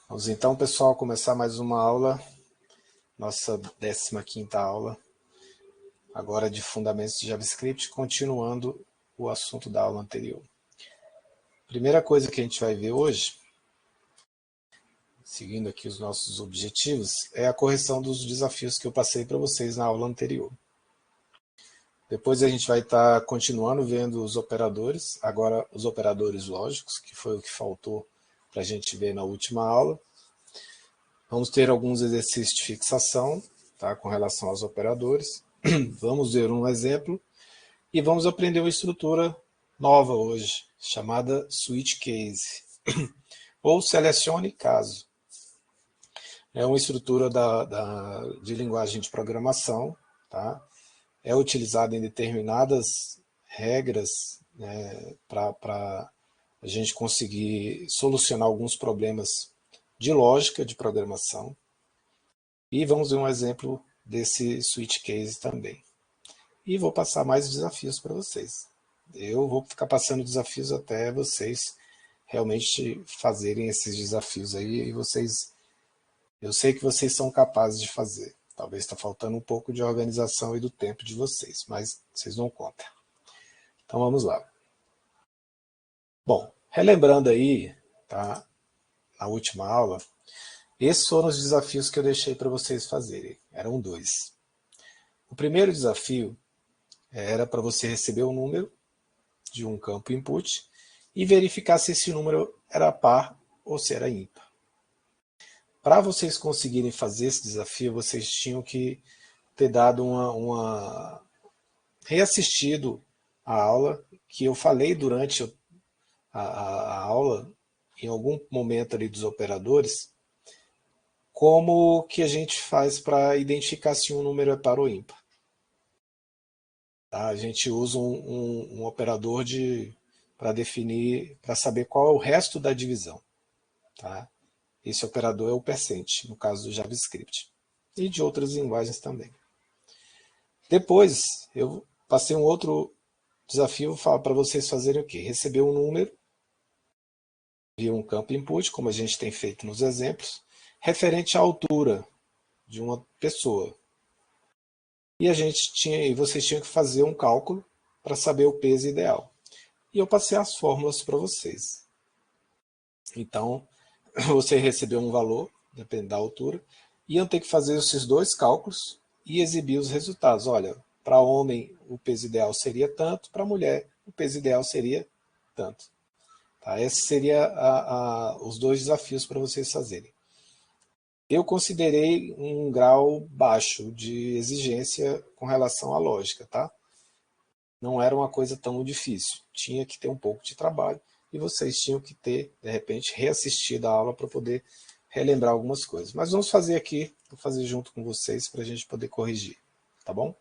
Vamos então, pessoal, começar mais uma aula, nossa 15ª aula, agora de Fundamentos de JavaScript, continuando o assunto da aula anterior. Primeira coisa que a gente vai ver hoje, seguindo aqui os nossos objetivos, é a correção dos desafios que eu passei para vocês na aula anterior. Depois a gente vai estar continuando vendo os operadores, agora os operadores lógicos, que foi o que faltou para a gente ver na última aula. Vamos ter alguns exercícios de fixação, tá, com relação aos operadores. Vamos ver um exemplo e vamos aprender uma estrutura nova hoje, chamada switch case, ou selecione caso. É uma estrutura de linguagem de programação, tá? É utilizada em determinadas regras, né, para a gente conseguir solucionar alguns problemas de lógica de programação. E vamos ver um exemplo desse switch case também. E vou passar mais desafios para vocês. Eu vou ficar passando desafios até vocês realmente fazerem esses desafios aí, e eu sei que vocês são capazes de fazer. Talvez está faltando um pouco de organização e do tempo de vocês, mas vocês dão conta. Então vamos lá. Bom, relembrando aí, tá, na última aula, esses foram os desafios que eu deixei para vocês fazerem. Eram 2. O primeiro desafio era para você receber um número de um campo input e verificar se esse número era par ou se era ímpar. Para vocês conseguirem fazer esse desafio, vocês tinham que ter dado reassistido a aula que eu falei durante a aula, em algum momento ali dos operadores, como que a gente faz para identificar se um número é par ou ímpar. Tá? A gente usa um operador para definir, para saber qual é o resto da divisão. Tá? Esse operador é o percent, no caso do JavaScript. E de outras linguagens também. Depois, eu passei um outro desafio para vocês fazerem o quê? Receber um número via um campo input, como a gente tem feito nos exemplos, referente à altura de uma pessoa. E vocês tinham que fazer um cálculo para saber o peso ideal. E eu passei as fórmulas para vocês. Então, você recebeu um valor, dependendo da altura, e iam ter que fazer esses dois cálculos e exibir os resultados. Olha, para homem o peso ideal seria tanto, para mulher o peso ideal seria tanto. Tá? Esses seriam os dois desafios para vocês fazerem. Eu considerei um grau baixo de exigência com relação à lógica, tá? Não era uma coisa tão difícil. Tinha que ter um pouco de trabalho e vocês tinham que ter, de repente, reassistido a aula para poder relembrar algumas coisas. Mas vamos fazer aqui, vou fazer junto com vocês para a gente poder corrigir, tá bom?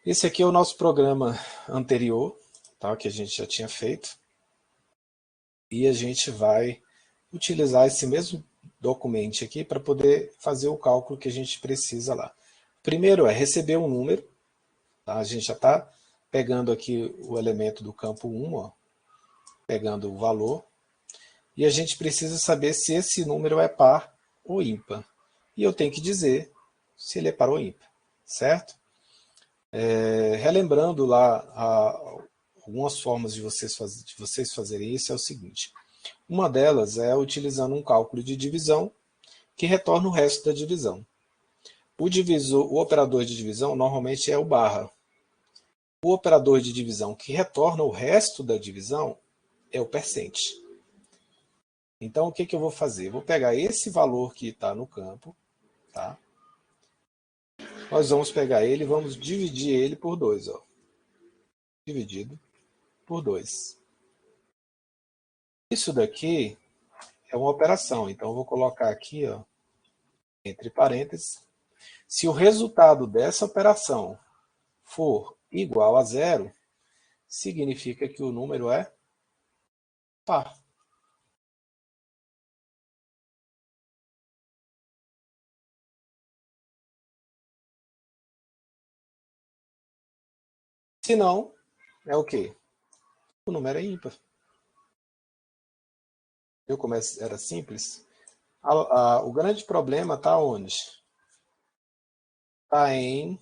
Esse aqui é o nosso programa anterior, tá, que a gente já tinha feito. E a gente vai utilizar esse mesmo documento aqui para poder fazer o cálculo que a gente precisa lá. Primeiro é receber um número. Tá? A gente já está pegando aqui o elemento do campo 1, ó, pegando o valor. E a gente precisa saber se esse número é par ou ímpar. E eu tenho que dizer se ele é par ou ímpar, certo? Relembrando lá algumas formas de vocês fazerem isso é o seguinte. Uma delas é utilizando um cálculo de divisão que retorna o resto da divisão. O operador de divisão normalmente é o barra. O operador de divisão que retorna o resto da divisão é o percent. Então, o que eu vou fazer? Vou pegar esse valor que está no campo, tá? Nós vamos pegar ele e vamos dividir ele por 2. Ó. Dividido por 2. Isso daqui é uma operação, então eu vou colocar aqui, ó, entre parênteses. Se o resultado dessa operação for igual a 0, significa que o número é par. Se não, é o quê? O número é ímpar. Viu como era simples? O grande problema está onde? Tá em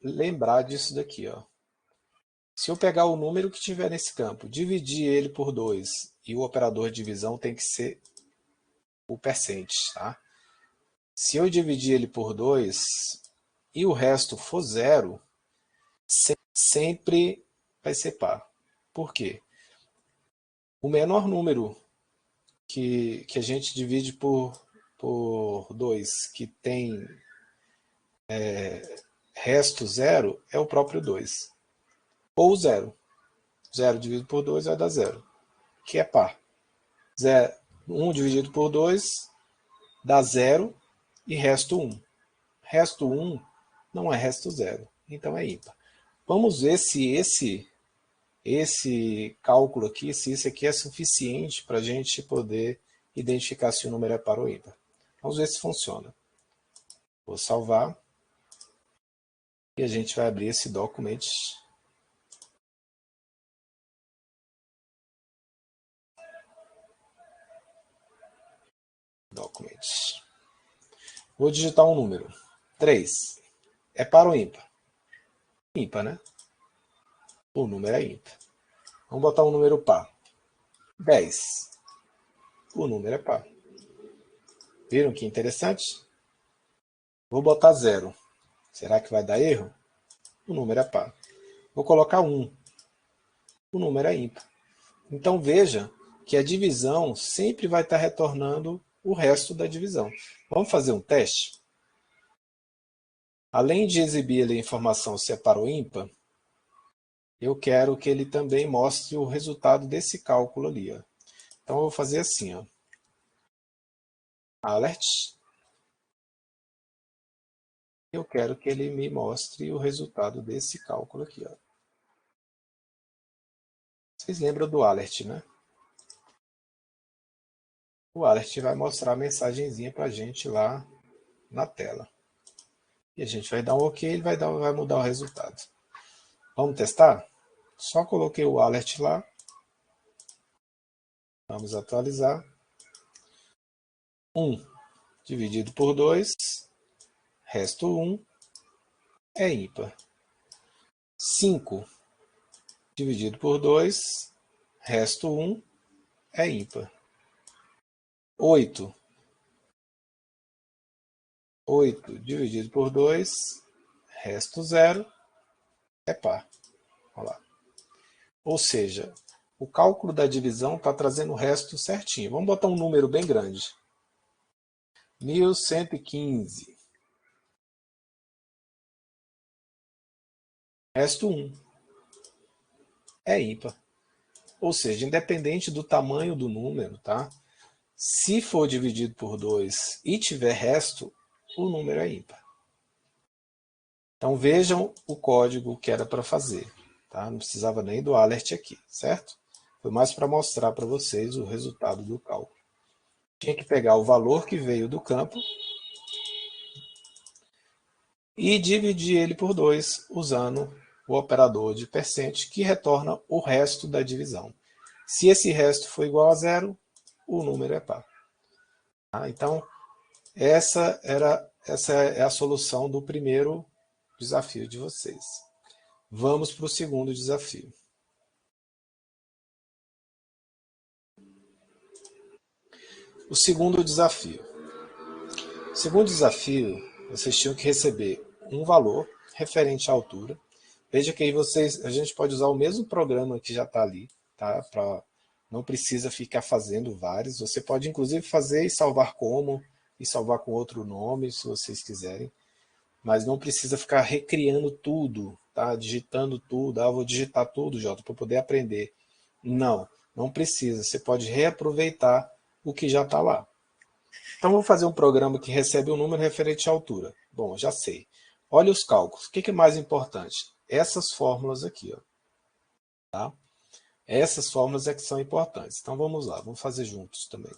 lembrar disso daqui, ó. Se eu pegar o número que tiver nesse campo, dividir ele por 2 e o operador de divisão tem que ser o percente, tá? Se eu dividir ele por 2 e o resto for zero, sempre vai ser par. Por quê? O menor número que a gente divide por 2, que tem resto zero, é o próprio 2. Ou zero. 0 dividido por 2 vai dar zero, que é par. 1 dividido por 2 dá zero e resto 1. Resto 1 não é resto zero, então é ímpar. Vamos ver se esse cálculo aqui, se isso aqui é suficiente para a gente poder identificar se o número é par ou ímpar. Vamos ver se funciona. Vou salvar e a gente vai abrir esse documento. Vou digitar um número. 3. É par ou ímpar? Ímpar, né? O número é ímpar. Vamos botar um número par. 10. O número é par. Viram que interessante? Vou botar 0. Será que vai dar erro? O número é par. Vou colocar 1. O número é ímpar. Então veja que a divisão sempre vai estar retornando o resto da divisão. Vamos fazer um teste? Além de exibir ali a informação se é par ou ímpar, eu quero que ele também mostre o resultado desse cálculo ali. Ó. Então eu vou fazer assim, ó. Alert. Eu quero que ele me mostre o resultado desse cálculo aqui. Ó. Vocês lembram do alert, né? O alert vai mostrar a mensagenzinha para a gente lá na tela. E a gente vai dar um OK, ele vai mudar o resultado. Vamos testar? Só coloquei o alert lá. Vamos atualizar. 1 dividido por 2, resto 1, é ímpar. 5 dividido por 2, resto 1, é ímpar. 8 dividido por 2, resto 0, é par. Olha lá. Ou seja, o cálculo da divisão está trazendo o resto certinho. Vamos botar um número bem grande. 1115. Resto 1. É ímpar. Ou seja, independente do tamanho do número, tá? Se for dividido por 2 e tiver resto, o número é ímpar. Então vejam o código que era para fazer. Tá? Não precisava nem do alert aqui, certo? Foi mais para mostrar para vocês o resultado do cálculo. Tinha que pegar o valor que veio do campo e dividir ele por 2 usando o operador de percent, que retorna o resto da divisão. Se esse resto for igual a zero, o número é par. Tá? Então, essa é a solução do primeiro desafio de vocês. Vamos para o segundo desafio. O segundo desafio. O segundo desafio, vocês tinham que receber um valor referente à altura. Veja que aí a gente pode usar o mesmo programa que já está ali, tá? Não precisa ficar fazendo vários. Você pode inclusive fazer e salvar como, e salvar com outro nome, se vocês quiserem. Mas não precisa ficar recriando tudo, tá? Digitando tudo. Ah, vou digitar tudo, Jota, para poder aprender. Não, não precisa. Você pode reaproveitar o que já está lá. Então, vou fazer um programa que recebe um número referente à altura. Bom, já sei. Olha os cálculos. O que é mais importante? Essas fórmulas aqui. Ó, tá? Essas fórmulas é que são importantes. Então, vamos lá. Vamos fazer juntos também.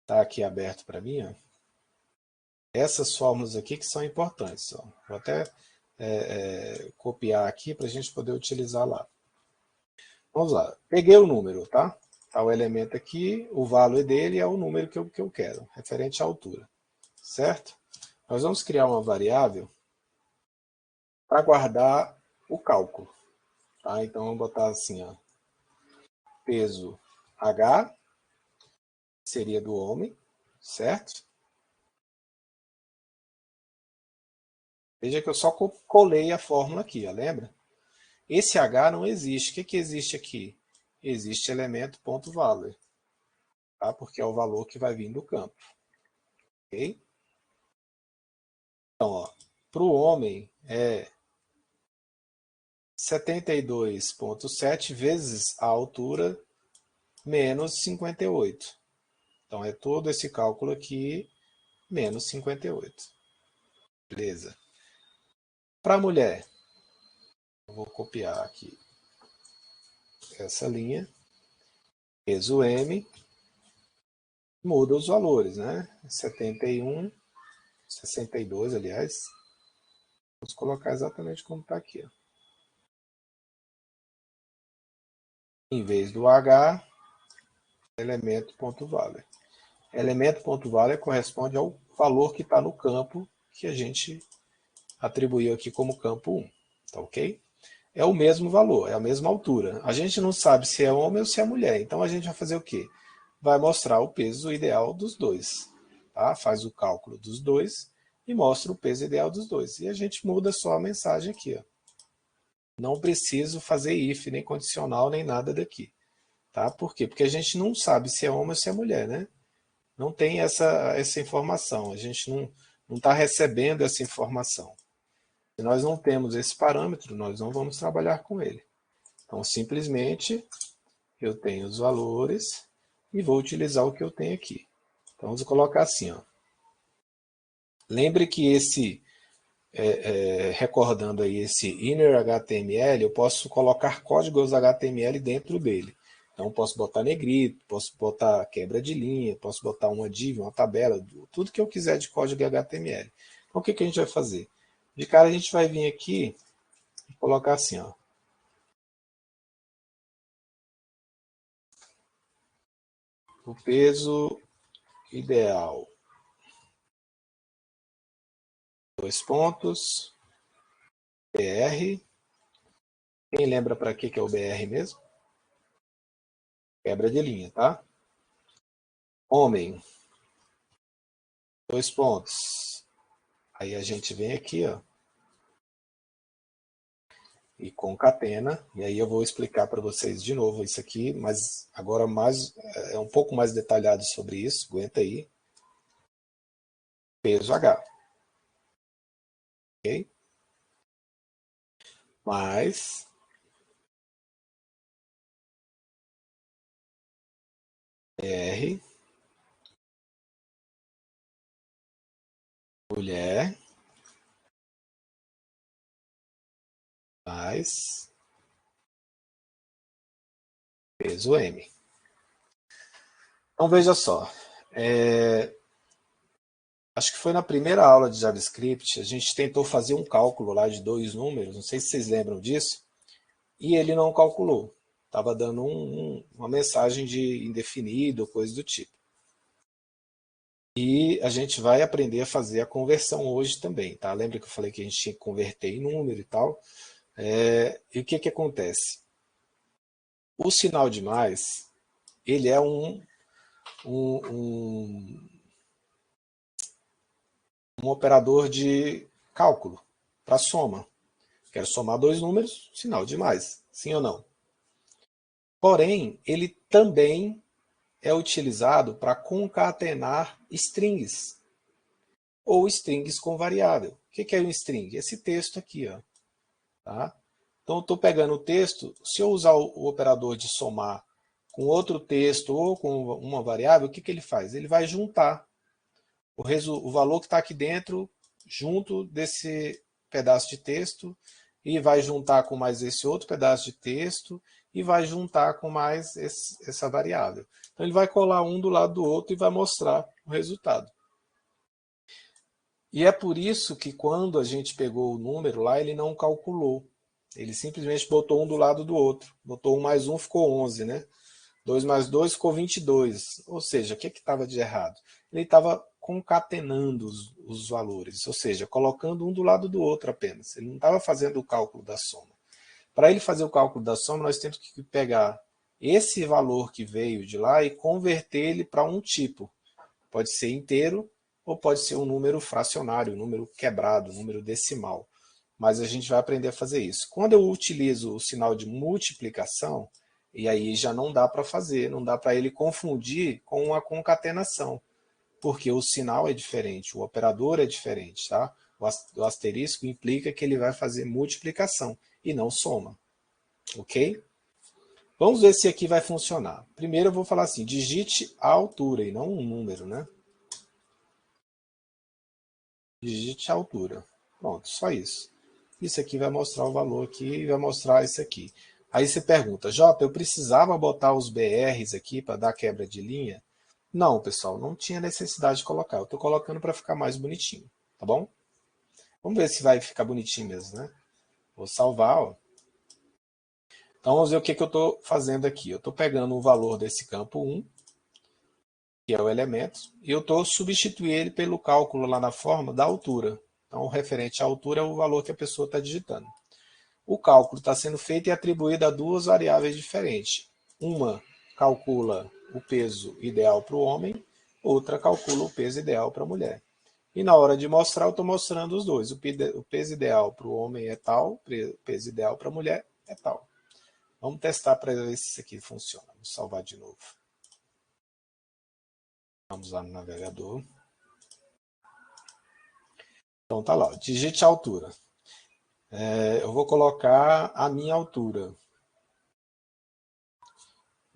Está aqui aberto para mim, ó. Essas fórmulas aqui que são importantes. Ó. Vou até copiar aqui para a gente poder utilizar lá. Vamos lá. Peguei o número, tá? Está o elemento aqui, o valor dele é o número que eu quero, referente à altura. Certo? Nós vamos criar uma variável para guardar o cálculo. Tá? Então, vamos botar assim, ó, peso H, seria do homem, certo? Veja que eu só colei a fórmula aqui, ó, lembra? Esse H não existe. O que, que existe aqui? Existe elemento ponto valor, tá? Porque é o valor que vai vir do campo. Ok? Então, para o homem é 72,7 vezes a altura menos 58. Então, é todo esse cálculo aqui menos 58. Beleza. Para a mulher, eu vou copiar aqui essa linha. Peso M, muda os valores, né? 71, 62, aliás. Vamos colocar exatamente como está aqui. Ó. Em vez do H, elemento ponto valor. Elemento ponto valor corresponde ao valor que está no campo que a gente atribuiu aqui como campo 1. Tá ok? É o mesmo valor, é a mesma altura. A gente não sabe se é homem ou se é mulher. Então a gente vai fazer o quê? Vai mostrar o peso ideal dos dois. Tá? Faz o cálculo dos dois e mostra o peso ideal dos dois. E a gente muda só a mensagem aqui. Ó. Não preciso fazer if, nem condicional, nem nada daqui. Tá? Por quê? Porque a gente não sabe se é homem ou se é mulher. Né? Não tem essa informação. A gente não está recebendo essa informação. Se nós não temos esse parâmetro, nós não vamos trabalhar com ele. Então, simplesmente, eu tenho os valores e vou utilizar o que eu tenho aqui. Então, vamos colocar assim. Ó. Lembre que recordando aí esse inner HTML, eu posso colocar códigos HTML dentro dele. Então, posso botar negrito, posso botar quebra de linha, posso botar uma div, uma tabela, tudo que eu quiser de código HTML. Então, o que a gente vai fazer? De cara, a gente vai vir aqui e colocar assim, ó. O peso ideal. 2 pontos. BR. Quem lembra para que é o BR mesmo? Quebra de linha, tá? Homem. 2 pontos. Aí a gente vem aqui, ó. E concatena. E aí eu vou explicar para vocês de novo isso aqui, mas agora é um pouco mais detalhado sobre isso. Aguenta aí. Peso H. Ok? Mais BR. Mulher. Mais peso M. Então veja só. Acho que foi na primeira aula de JavaScript, a gente tentou fazer um cálculo lá de 2 números, não sei se vocês lembram disso, e ele não calculou. Estava dando uma mensagem de indefinido, coisa do tipo. E a gente vai aprender a fazer a conversão hoje também, tá? Lembra que eu falei que a gente tinha que converter em número e tal? E o que que acontece? O sinal de mais, ele é um operador de cálculo para soma. Quero somar 2 números, sinal de mais, sim ou não? Porém, ele também é utilizado para concatenar strings, ou strings com variável. O que é um string? Esse texto aqui. Ó, tá? Então, eu estou pegando o texto, se eu usar o operador de somar com outro texto ou com uma variável, o que ele faz? Ele vai juntar o valor que está aqui dentro junto desse pedaço de texto e vai juntar com mais esse outro pedaço de texto e vai juntar com mais essa variável. Então ele vai colar um do lado do outro e vai mostrar o resultado. E é por isso que quando a gente pegou o número lá, ele não calculou. Ele simplesmente botou um do lado do outro. Botou 1 mais 1 ficou 11, né? 2 mais 2 ficou 22. Ou seja, o que estava de errado? Ele estava concatenando os valores, ou seja, colocando um do lado do outro apenas. Ele não estava fazendo o cálculo da soma. Para ele fazer o cálculo da soma, nós temos que pegar esse valor que veio de lá e converter ele para um tipo. Pode ser inteiro ou pode ser um número fracionário, um número quebrado, um número decimal. Mas a gente vai aprender a fazer isso. Quando eu utilizo o sinal de multiplicação, e aí já não dá para fazer, não dá para ele confundir com a concatenação, porque o sinal é diferente, o operador é diferente, tá? O asterisco implica que ele vai fazer multiplicação e não soma, ok? Vamos ver se aqui vai funcionar. Primeiro eu vou falar assim, digite a altura e não um número, né? Digite a altura. Pronto, só isso. Isso aqui vai mostrar o valor aqui e vai mostrar isso aqui. Aí você pergunta, Jota, eu precisava botar os BRs aqui para dar quebra de linha? Não, pessoal, não tinha necessidade de colocar. Eu estou colocando para ficar mais bonitinho, tá bom? Vamos ver se vai ficar bonitinho mesmo, né? Vou salvar, ó. Então vamos ver o que eu estou fazendo aqui. Eu estou pegando o valor desse campo 1, que é o elemento, e eu estou substituindo ele pelo cálculo lá na forma da altura. Então, o referente à altura é o valor que a pessoa está digitando. O cálculo está sendo feito e atribuído a duas variáveis diferentes. Uma calcula o peso ideal para o homem, outra calcula o peso ideal para a mulher. E na hora de mostrar, eu estou mostrando os dois. O peso ideal para o homem é tal, o peso ideal para a mulher é tal. Vamos testar para ver se isso aqui funciona. Vamos salvar de novo. Vamos lá no navegador. Então tá lá, digite a altura. Eu vou colocar a minha altura.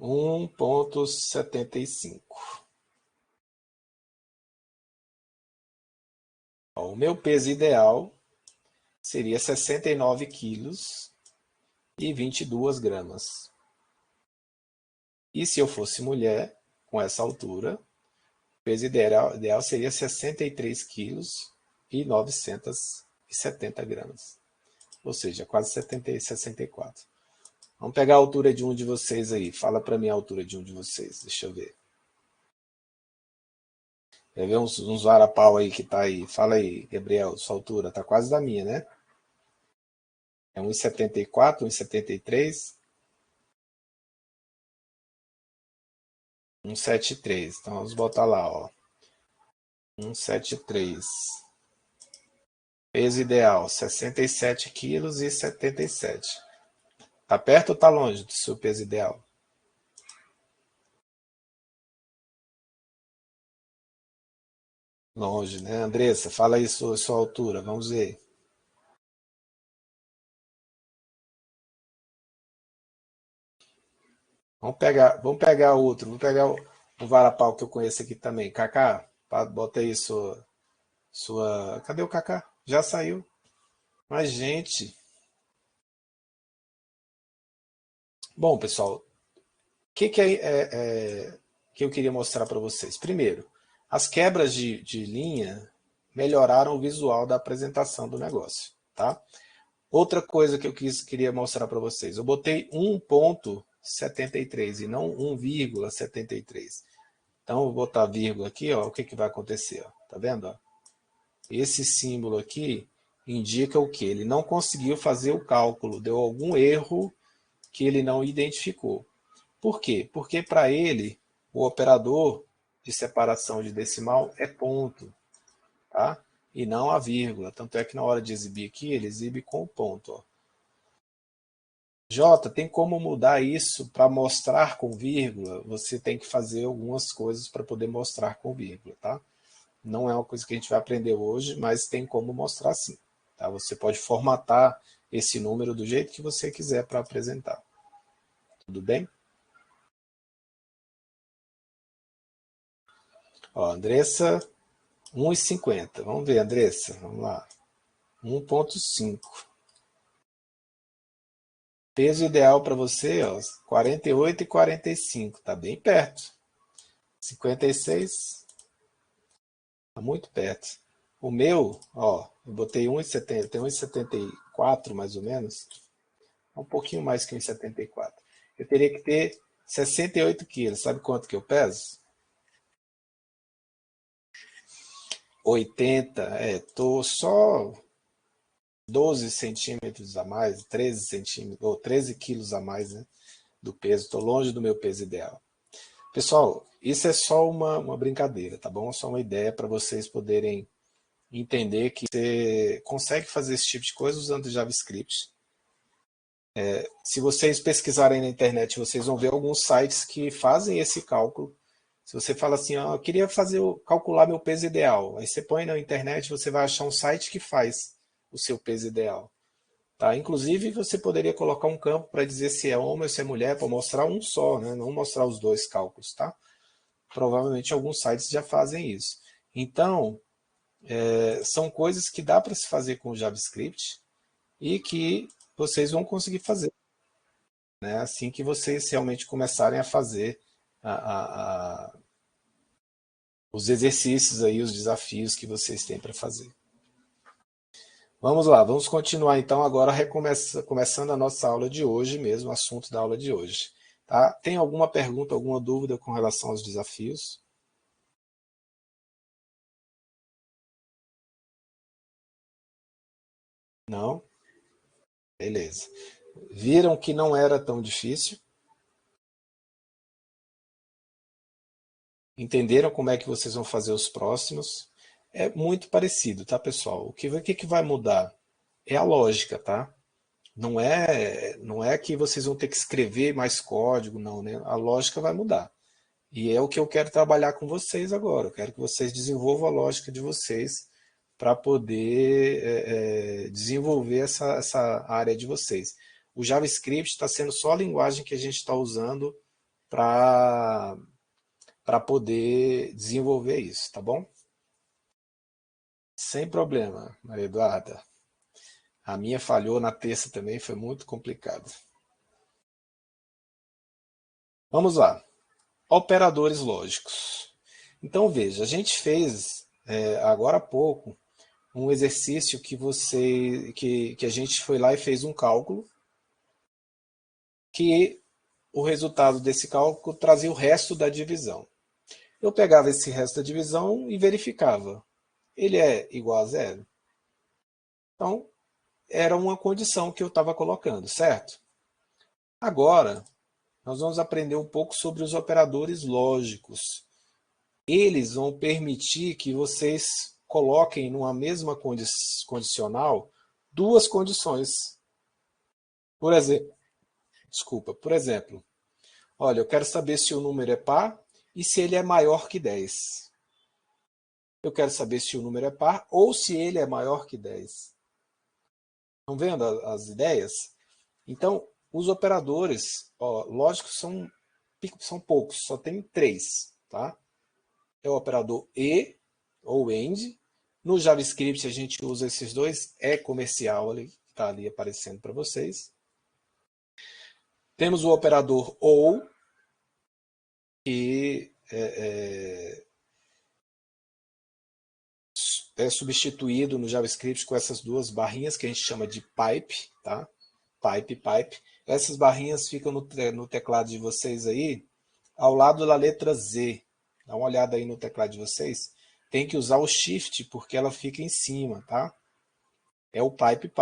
1,75. O meu peso ideal seria 69 quilos e 22 gramas. E se eu fosse mulher, com essa altura, o peso ideal seria 63 quilos e 970 gramas. Ou seja, quase 64. Vamos pegar a altura de um de vocês aí. Fala para mim a altura de um de vocês. Deixa eu ver. Quer ver uns varapau aí que tá aí? Fala aí, Gabriel, sua altura. Tá quase da minha, né? É 1,74, 1,73. 173. Então vamos botar lá, ó. 173. Peso ideal, 67 quilos e 77. Tá perto ou tá longe do seu peso ideal? Longe, né? Andressa, fala aí sua altura, vamos ver. Vamos pegar outro. Vamos pegar o varapau que eu conheço aqui também. Kaká, bota aí sua. Cadê o Kaká? Já saiu. Mas, gente. Bom, pessoal, o que eu queria mostrar para vocês? Primeiro, as quebras de linha melhoraram o visual da apresentação do negócio, tá? Outra coisa que eu queria mostrar para vocês, eu botei 1,73 e não 1,73. Então, eu vou botar vírgula aqui, ó, o que vai acontecer? Ó, tá vendo? Ó? Esse símbolo aqui indica o que? Ele não conseguiu fazer o cálculo, deu algum erro que ele não identificou. Por quê? Porque para ele, o operador de separação de decimal é ponto, tá? E não a vírgula. Tanto é que na hora de exibir aqui, ele exibe com o ponto. Ó. Jota, tem como mudar isso para mostrar com vírgula? Você tem que fazer algumas coisas para poder mostrar com vírgula, tá? Não é uma coisa que a gente vai aprender hoje, mas tem como mostrar sim. Tá? Você pode formatar esse número do jeito que você quiser para apresentar. Tudo bem? Ó, Andressa, 1,50. Vamos ver, Andressa. Vamos lá. 1,5. Peso ideal para você, ó, 48 e 45, tá bem perto. 56, tá muito perto. O meu, ó, eu botei 1,70, tem 1,74 mais ou menos, um pouquinho mais que 1,74. Eu teria que ter 68 quilos. Sabe quanto que eu peso? 80, tô só 12 centímetros a mais, 13 centímetros, ou 13 quilos a mais, né, do peso. Estou longe do meu peso ideal. Pessoal, isso é só uma brincadeira, tá bom? Só uma ideia para vocês poderem entender que você consegue fazer esse tipo de coisa usando JavaScript. Se vocês pesquisarem na internet, vocês vão ver alguns sites que fazem esse cálculo. Se você fala assim, eu queria calcular meu peso ideal, aí você põe na internet, você vai achar um site que faz o seu peso ideal. Tá? Inclusive, você poderia colocar um campo para dizer se é homem ou se é mulher, para mostrar um só, né? Não mostrar os dois cálculos. Tá? Provavelmente alguns sites já fazem isso. Então, são coisas que dá para se fazer com o JavaScript e que vocês vão conseguir fazer, né? Assim que vocês realmente começarem a fazer os exercícios aí, os desafios que vocês têm para fazer. Vamos lá, vamos continuar então agora começando a nossa aula de hoje mesmo, o assunto da aula de hoje. Tá? Tem alguma pergunta, alguma dúvida com relação aos desafios? Não? Beleza. Viram que não era tão difícil? Entenderam como é que vocês vão fazer os próximos? É muito parecido, tá, pessoal? O que vai mudar? É a lógica, tá? Não é que vocês vão ter que escrever mais código, não, né? A lógica vai mudar. E é o que eu quero trabalhar com vocês agora. Eu quero que vocês desenvolvam a lógica de vocês para poder desenvolver essa área de vocês. O JavaScript está sendo só a linguagem que a gente está usando para poder desenvolver isso, tá bom? Sem problema, Maria Eduarda. A minha falhou na terça também, foi muito complicado. Vamos lá. Operadores lógicos. Então veja, a gente fez agora há pouco um exercício que a gente foi lá e fez um cálculo que o resultado desse cálculo trazia o resto da divisão. Eu pegava esse resto da divisão e verificava. Ele é igual a zero? Então, era uma condição que eu estava colocando, certo? Agora, nós vamos aprender um pouco sobre os operadores lógicos. Eles vão permitir que vocês coloquem numa mesma condicional duas condições. Por exemplo, olha, eu quero saber se o número é par e se ele é maior que 10. Eu quero saber se o número é par ou se ele é maior que 10. Estão vendo as ideias? Então, os operadores lógicos são poucos, só tem três. Tá? É o operador e ou AND. No JavaScript a gente usa esses dois, comercial ali, que está ali aparecendo para vocês. Temos o operador OU, que é substituído no JavaScript com essas duas barrinhas que a gente chama de pipe, tá? Pipe. Essas barrinhas ficam no teclado de vocês aí, ao lado da letra Z. Dá uma olhada aí no teclado de vocês. Tem que usar o Shift porque ela fica em cima, tá? É o pipe.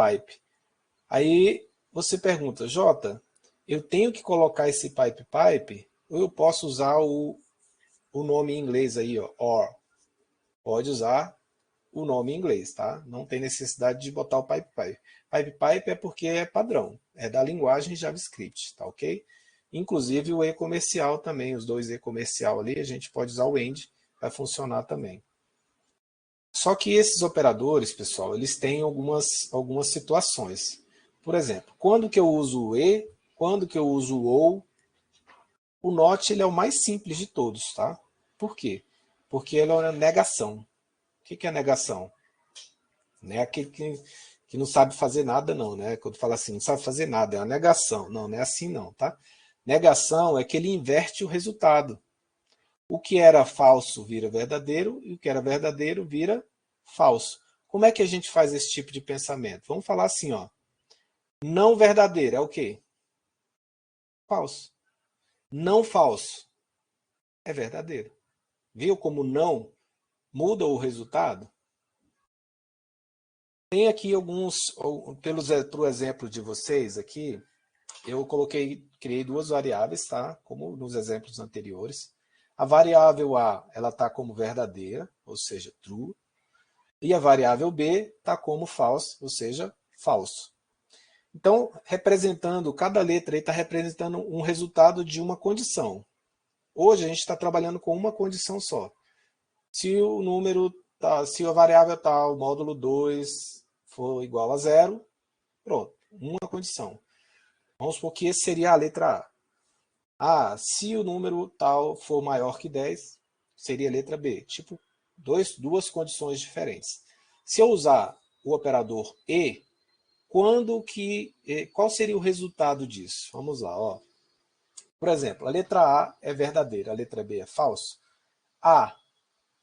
Aí você pergunta, Jota, eu tenho que colocar esse pipe ou eu posso usar o nome em inglês aí, ó, or? Pode usar o nome em inglês, tá? Não tem necessidade de botar o pipe. Pipe é porque é padrão, é da linguagem JavaScript, tá ok? Inclusive o e-comercial também, os dois e-comercial ali, a gente pode usar o end, vai funcionar também. Só que esses operadores, pessoal, eles têm algumas situações. Por exemplo, quando que eu uso o e, quando que eu uso o ou, o not ele é o mais simples de todos, tá? Por quê? Porque ele é uma negação. O que é negação? Né? Aquele que não sabe fazer nada não, né? Quando fala assim, não sabe fazer nada, é uma negação. Não, não é assim não, tá? Negação é que ele inverte o resultado. O que era falso vira verdadeiro e o que era verdadeiro vira falso. Como é que a gente faz esse tipo de pensamento? Vamos falar assim, ó. Não verdadeiro é o quê? Falso. Não falso é verdadeiro. Viu como não muda o resultado? Tem aqui alguns, pelo exemplo de vocês aqui, eu criei duas variáveis, tá? Como nos exemplos anteriores. A variável A, ela está como verdadeira, ou seja, true. E a variável B está como false, ou seja, falso. Então, cada letra está representando um resultado de uma condição. Hoje a gente está trabalhando com uma condição só. Se o número, se a variável tal, módulo 2 for igual a zero, pronto, uma condição. Vamos supor que esse seria a letra A. Ah, se o número tal for maior que 10, seria a letra B. Tipo, duas condições diferentes. Se eu usar o operador E, qual seria o resultado disso? Vamos lá. Ó. Por exemplo, a letra A é verdadeira, a letra B é falso. A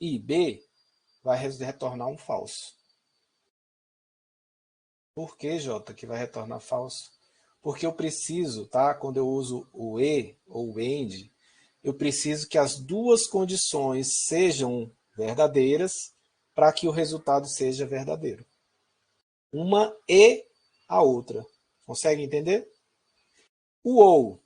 e B vai retornar um falso. Por que, Jota, que vai retornar falso? Porque eu preciso, tá? Quando eu uso o E ou o AND, eu preciso que as duas condições sejam verdadeiras para que o resultado seja verdadeiro. Uma e a outra. Consegue entender? O ou,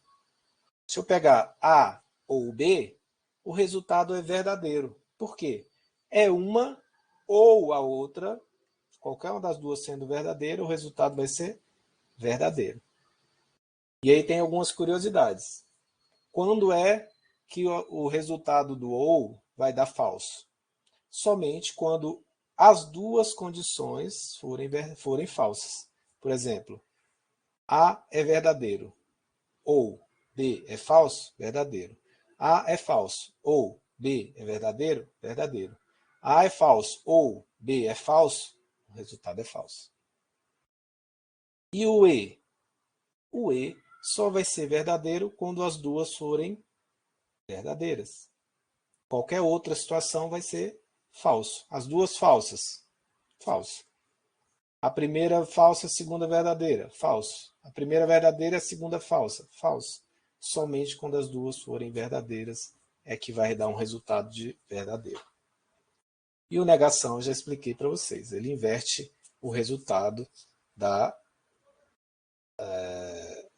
se eu pegar A ou B, o resultado é verdadeiro. Por quê? É uma ou a outra, qualquer uma das duas sendo verdadeira, o resultado vai ser verdadeiro. E aí tem algumas curiosidades. Quando é que o resultado do ou vai dar falso? Somente quando as duas condições forem falsas. Por exemplo, A é verdadeiro ou B é falso, verdadeiro. A é falso ou B é verdadeiro, verdadeiro. A é falso ou B é falso, o resultado é falso. E o E? O E só vai ser verdadeiro quando as duas forem verdadeiras. Qualquer outra situação vai ser falso. As duas falsas, falso. A primeira falsa, a segunda verdadeira, falso. A primeira verdadeira, a segunda falsa, falso. Somente quando as duas forem verdadeiras é que vai dar um resultado de verdadeiro. E o negação eu já expliquei para vocês. Ele inverte o resultado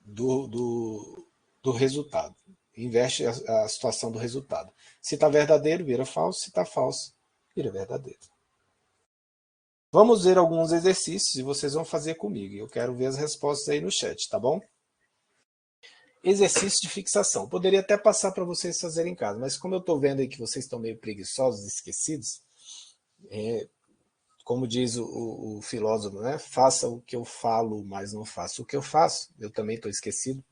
do resultado. Inverte a situação do resultado. Se está verdadeiro, vira falso. Se está falso, vira verdadeiro. Vamos ver alguns exercícios e vocês vão fazer comigo. Eu quero ver as respostas aí no chat, tá bom? Exercício de fixação. Poderia até passar para vocês fazerem em casa, mas como eu estou vendo aí que vocês estão meio preguiçosos e esquecidos, como diz o filósofo, né? Faça o que eu falo, mas não faça o que eu faço. Eu também estou esquecido.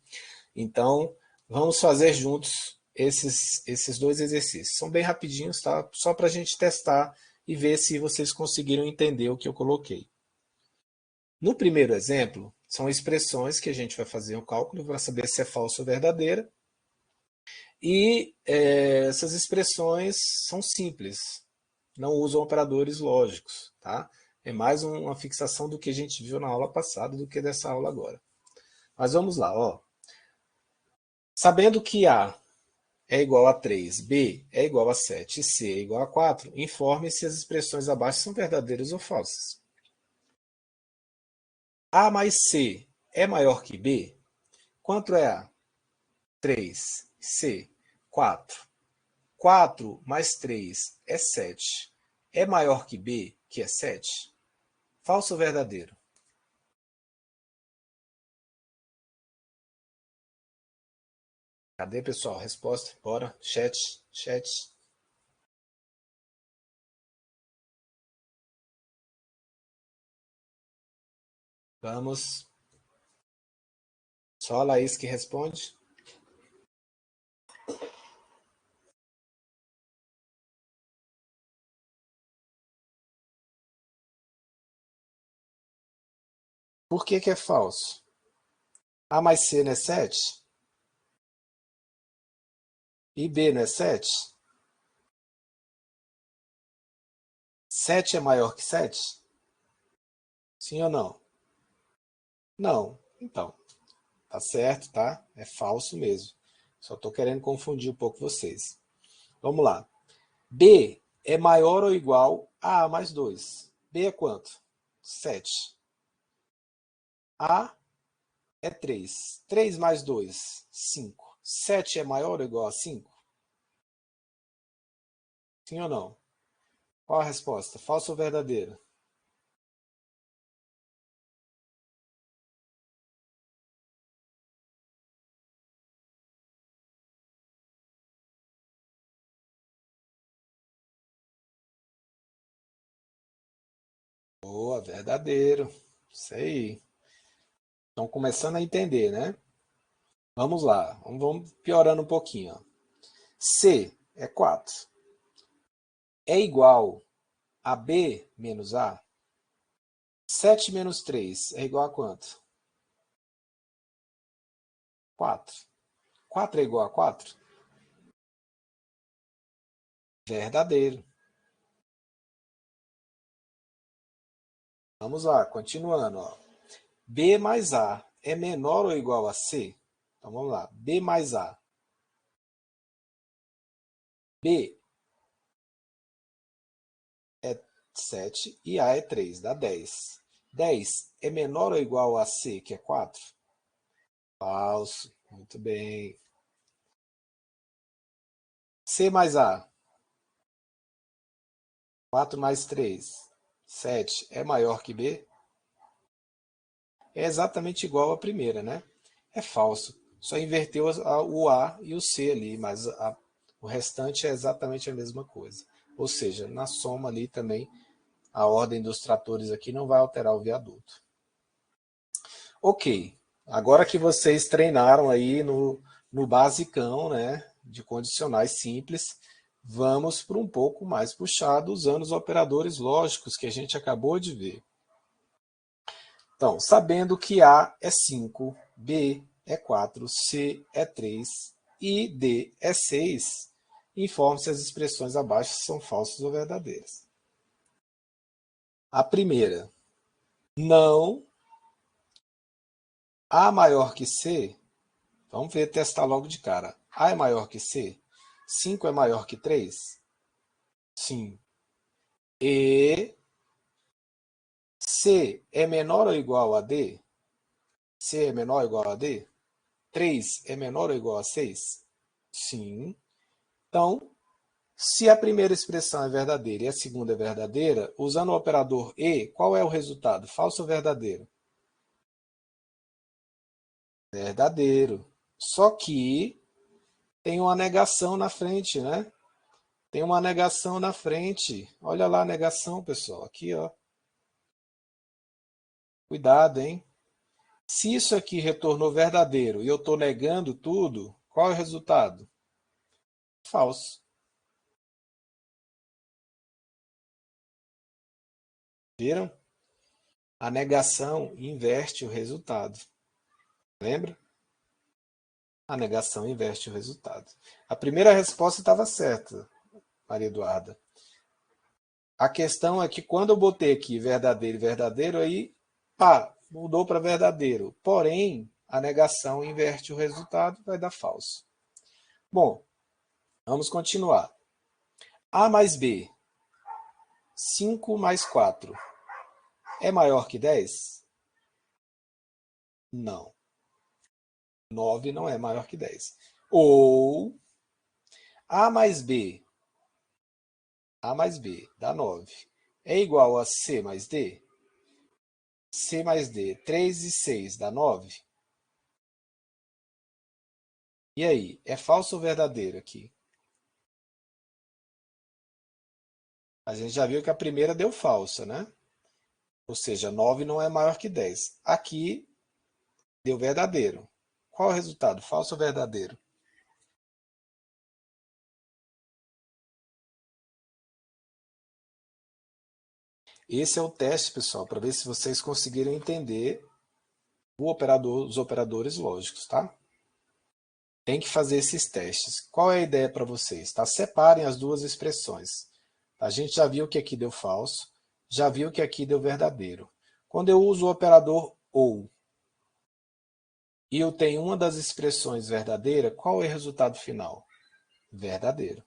Então, vamos fazer juntos esses dois exercícios. São bem rapidinhos, tá? Só para a gente testar e ver se vocês conseguiram entender o que eu coloquei. No primeiro exemplo, são expressões que a gente vai fazer um cálculo para saber se é falso ou verdadeira. E essas expressões são simples, não usam operadores lógicos. Tá? É mais uma fixação do que a gente viu na aula passada do que dessa aula agora. Mas vamos lá. Ó. Sabendo que A é igual a 3, B é igual a 7 e C é igual a 4, informe se as expressões abaixo são verdadeiras ou falsas. A mais C é maior que B? Quanto é A? 3. C, 4. 4 mais 3 é 7. É maior que B, que é 7? Falso ou verdadeiro? Cadê, pessoal? Resposta? Bora. Chat. Chat. Vamos. Só a Laís que responde. Por que que é falso? A mais C não é 7? E B não é 7? 7 é maior que 7? Sim ou não? Não. Então, tá certo, tá? É falso mesmo. Só estou querendo confundir um pouco vocês. Vamos lá. B é maior ou igual a mais 2. B é quanto? 7. A é 3. 3 mais 2, 5. 7 é maior ou igual a 5? Sim ou não? Qual a resposta? Falso ou verdadeiro? Boa, verdadeiro. Isso aí. Estão começando a entender, né? Vamos lá. Vamos piorando um pouquinho. Ó. C é 4. É igual a B menos A? 7 menos 3 é igual a quanto? 4. 4 é igual a 4? Verdadeiro. Vamos lá, continuando. Ó. B mais A é menor ou igual a C? Então vamos lá. B mais A. B é 7 e A é 3, dá 10. 10 é menor ou igual a C, que é 4? Falso. Muito bem. C mais A. 4 mais 3. 7 é maior que B? É exatamente igual à primeira, né? É falso. Só inverteu o A e o C ali, mas o restante é exatamente a mesma coisa. Ou seja, na soma ali também, a ordem dos tratores aqui não vai alterar o viaduto. Ok. Agora que vocês treinaram aí no basicão, né, de condicionais simples, vamos para um pouco mais puxado usando os operadores lógicos que a gente acabou de ver. Então, sabendo que A é 5, B é 4, C é 3 e D é 6, informe se as expressões abaixo são falsas ou verdadeiras. A primeira, não. A maior que C, vamos ver, testar logo de cara. A é maior que C? 5 é maior que 3? Sim. E C é menor ou igual a D? C é menor ou igual a D? 3 é menor ou igual a 6? Sim. Então, se a primeira expressão é verdadeira e a segunda é verdadeira, usando o operador e, qual é o resultado? Falso ou verdadeiro? Verdadeiro. Só que tem uma negação na frente, né? Tem uma negação na frente. Olha lá a negação, pessoal. Aqui, ó. Cuidado, hein? Se isso aqui retornou verdadeiro e eu estou negando tudo, qual é o resultado? Falso. Viram? A negação inverte o resultado. Lembra? A negação inverte o resultado. A primeira resposta estava certa, Maria Eduarda. A questão é que quando eu botei aqui verdadeiro e verdadeiro, aí pá, mudou para verdadeiro. Porém, a negação inverte o resultado, vai dar falso. Bom, vamos continuar. A mais B, 5 mais 4, é maior que 10? Não. 9 não é maior que 10. Ou A mais B, A mais B dá 9, é igual a C mais D? C mais D, 3 e 6 dá 9? E aí, é falso ou verdadeiro aqui? A gente já viu que a primeira deu falsa, né? Ou seja, 9 não é maior que 10. Aqui deu verdadeiro. Qual é o resultado? Falso ou verdadeiro? Esse é o teste, pessoal, para ver se vocês conseguiram entender os operadores lógicos, tá? Tem que fazer esses testes. Qual é a ideia para vocês? Tá? Separem as duas expressões. A gente já viu que aqui deu falso, já viu que aqui deu verdadeiro. Quando eu uso o operador OU e eu tenho uma das expressões verdadeira, qual é o resultado final? Verdadeiro.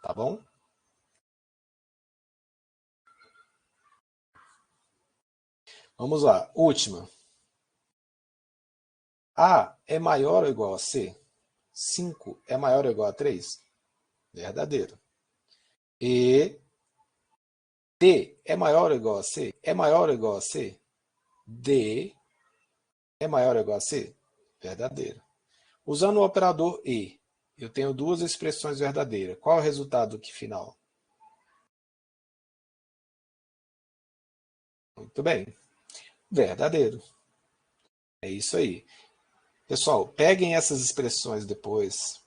Tá bom? Vamos lá. Última. A é maior ou igual a C? 5 é maior ou igual a 3? Verdadeiro. E D é maior ou igual a C? É maior ou igual a C? D é maior ou igual a C? Verdadeiro. Usando o operador E, eu tenho duas expressões verdadeiras. Qual é o resultado aqui final? Muito bem. Verdadeiro. É isso aí. Pessoal, peguem essas expressões depois,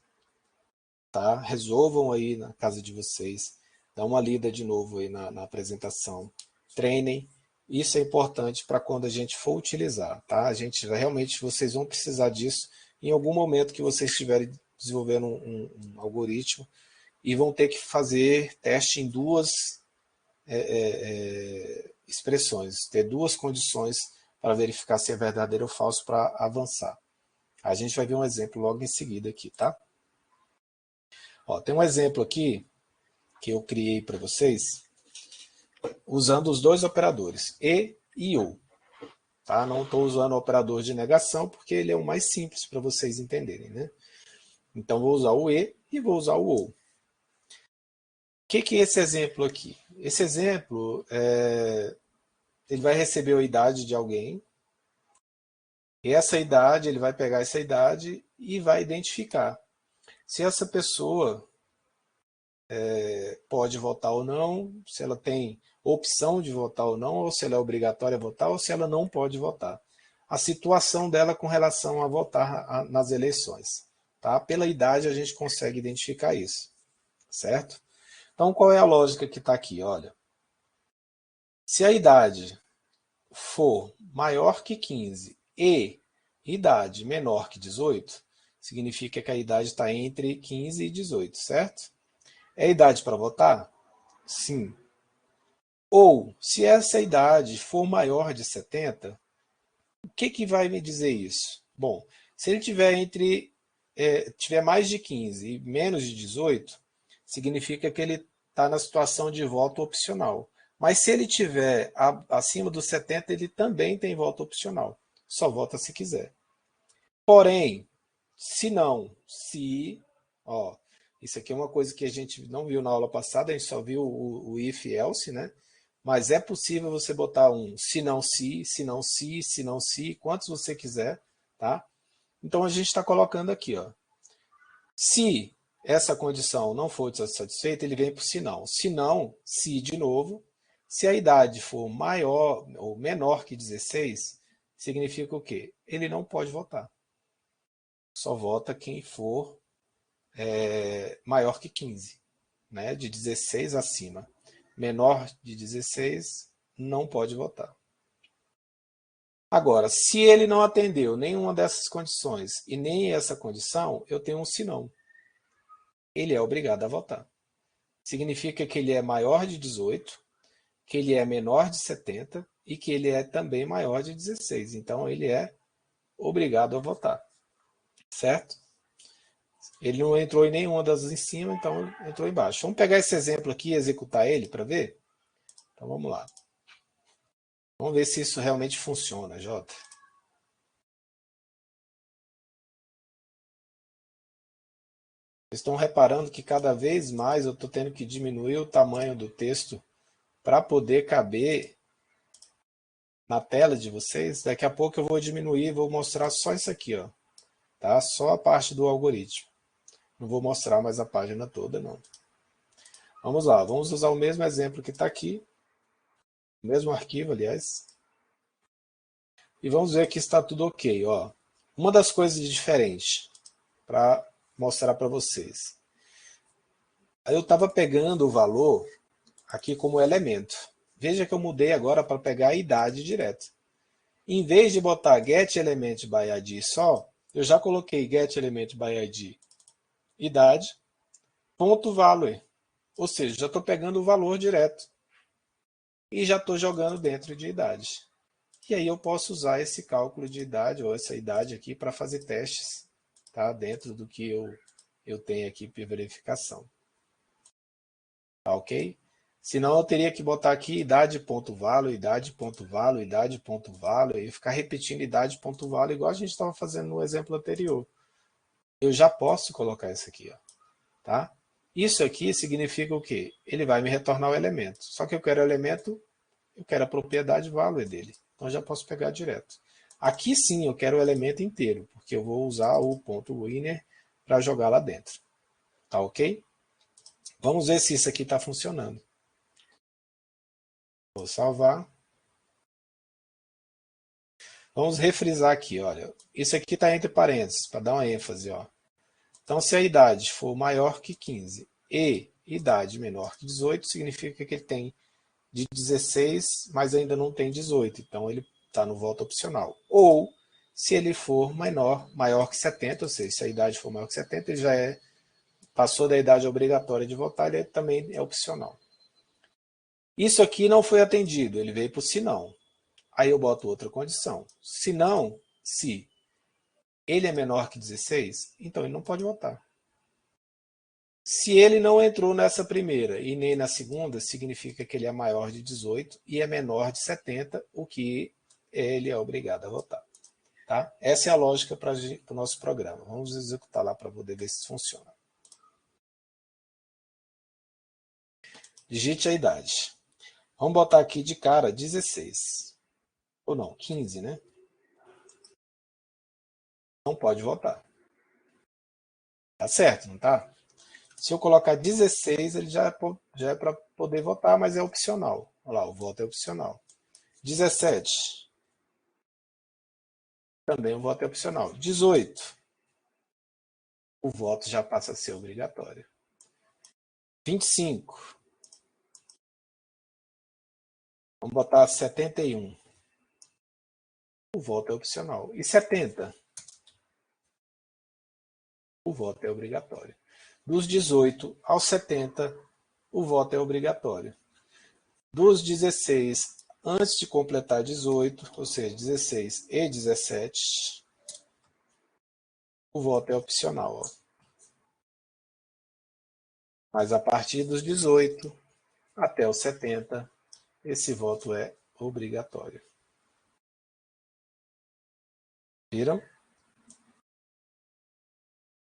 tá? Resolvam aí na casa de vocês. Dá uma lida de novo aí na apresentação. Treinem. Isso é importante para quando a gente for utilizar, tá? Realmente, vocês vão precisar disso em algum momento que vocês estiverem desenvolvendo um algoritmo e vão ter que fazer teste em duas expressões, ter duas condições para verificar se é verdadeiro ou falso para avançar. A gente vai ver um exemplo logo em seguida aqui, tá? Ó, tem um exemplo aqui que eu criei para vocês usando os dois operadores, e OU. Tá? Não estou usando o operador de negação porque ele é o mais simples para vocês entenderem, né? Então vou usar o e vou usar o OU. O que é esse exemplo aqui? Esse exemplo, ele vai receber a idade de alguém, e essa idade, ele vai pegar essa idade e vai identificar se essa pessoa pode votar ou não, se ela tem opção de votar ou não, ou se ela é obrigatória a votar, ou se ela não pode votar. A situação dela com relação a votar nas eleições. Tá? Pela idade a gente consegue identificar isso, certo? Então qual é a lógica que está aqui? Olha, se a idade for maior que 15 e idade menor que 18, significa que a idade está entre 15 e 18, certo? É idade para votar? Sim. Ou, se essa idade for maior de 70, o que vai me dizer isso? Bom, se ele tiver mais de 15 e menos de 18, significa que ele está na situação de voto opcional. Mas se ele tiver acima dos 70, ele também tem voto opcional. Só vota se quiser. Porém, se não, ó, isso aqui é uma coisa que a gente não viu na aula passada, a gente só viu o if else, né? Mas é possível você botar um se não se, se não se, se não se, quantos você quiser, tá? Então a gente está colocando aqui, ó. Se essa condição não for satisfeita, ele vem para o se não. Se não, se de novo. Se a idade for maior ou menor que 16, significa o quê? Ele não pode votar. Só vota quem for maior que 15, né? De 16 acima. Menor de 16 não pode votar. Agora, se ele não atendeu nenhuma dessas condições e nem essa condição, eu tenho um se não. Ele é obrigado a votar. Significa que ele é maior de 18, que ele é menor de 70 e que ele é também maior de 16. Então, ele é obrigado a votar. Certo? Ele não entrou em nenhuma das em cima, então entrou embaixo. Vamos pegar esse exemplo aqui e executar ele para ver? Então vamos lá. Vamos ver se isso realmente funciona, Jota. Vocês estão reparando que cada vez mais eu estou tendo que diminuir o tamanho do texto para poder caber na tela de vocês. Daqui a pouco eu vou diminuir e vou mostrar só isso aqui, ó, tá? Só a parte do algoritmo. Não vou mostrar mais a página toda, não. Vamos lá, vamos usar o mesmo exemplo que está aqui, o mesmo arquivo, aliás. E vamos ver que está tudo ok. Ó. Uma das coisas diferentes para mostrar para vocês. Eu estava pegando o valor aqui como elemento. Veja que eu mudei agora para pegar a idade direto. Em vez de botar getElementById só, eu já coloquei getElementById idade, ponto value. Ou seja, já estou pegando o valor direto e já estou jogando dentro de idade. E aí eu posso usar esse cálculo de idade, ou essa idade aqui, para fazer testes, tá? Dentro do que eu tenho aqui para verificação. Tá ok? Senão eu teria que botar aqui idade.value, idade.value, idade.value, e ficar repetindo idade.value, igual a gente estava fazendo no exemplo anterior. Eu já posso colocar isso aqui, ó, tá? Isso aqui significa o quê? Ele vai me retornar o elemento. Só que eu quero o elemento, eu quero a propriedade value dele. Então eu já posso pegar direto. Aqui sim eu quero o elemento inteiro, porque eu vou usar o ponto winner para jogar lá dentro. Tá ok? Vamos ver se isso aqui está funcionando. Vou salvar. Vamos refrisar aqui, olha. Isso aqui está entre parênteses, para dar uma ênfase, ó. Então, se a idade for maior que 15 e idade menor que 18, significa que ele tem de 16, mas ainda não tem 18. Então, ele está no voto opcional. Ou, se ele for maior que 70, ou seja, se a idade for maior que 70, ele já passou da idade obrigatória de votar, ele também é opcional. Isso aqui não foi atendido, ele veio para o se não. Aí eu boto outra condição. Se não, se ele é menor que 16, então ele não pode votar. Se ele não entrou nessa primeira e nem na segunda, significa que ele é maior de 18 e é menor de 70, o que ele é obrigado a votar. Tá? Essa é a lógica para o nosso programa. Vamos executar lá para poder ver se funciona. Digite a idade. Vamos botar aqui de cara 16. Ou não, 15, né? Não pode votar. Tá certo, não tá? Se eu colocar 16, ele já é para poder votar, mas é opcional. Olha lá, o voto é opcional. 17. Também o voto é opcional. 18. O voto já passa a ser obrigatório. 25. Vamos botar 71. O voto é opcional. E 70. O voto é obrigatório. Dos 18 aos 70, o voto é obrigatório. Dos 16 antes de completar 18, ou seja, 16 e 17, o voto é opcional. Ó. Mas a partir dos 18 até os 70, esse voto é obrigatório. Viram?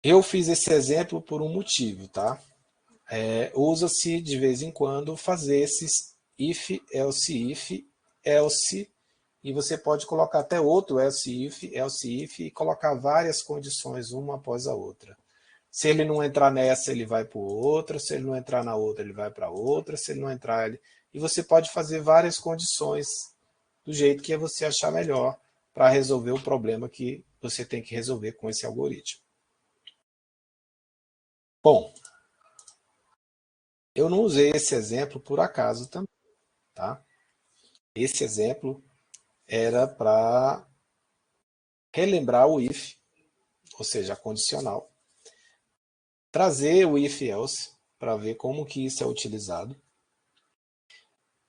Eu fiz esse exemplo por um motivo, tá? Usa-se de vez em quando fazer esses if, else, e você pode colocar até outro else if e colocar várias condições uma após a outra. Se ele não entrar nessa, ele vai para outra, se ele não entrar na outra, ele vai para outra, se ele não entrar, ele... E você pode fazer várias condições do jeito que você achar melhor para resolver o problema que você tem que resolver com esse algoritmo. Bom, eu não usei esse exemplo por acaso também, tá? Esse exemplo era para relembrar o if, ou seja, a condicional, trazer o if-else para ver como que isso é utilizado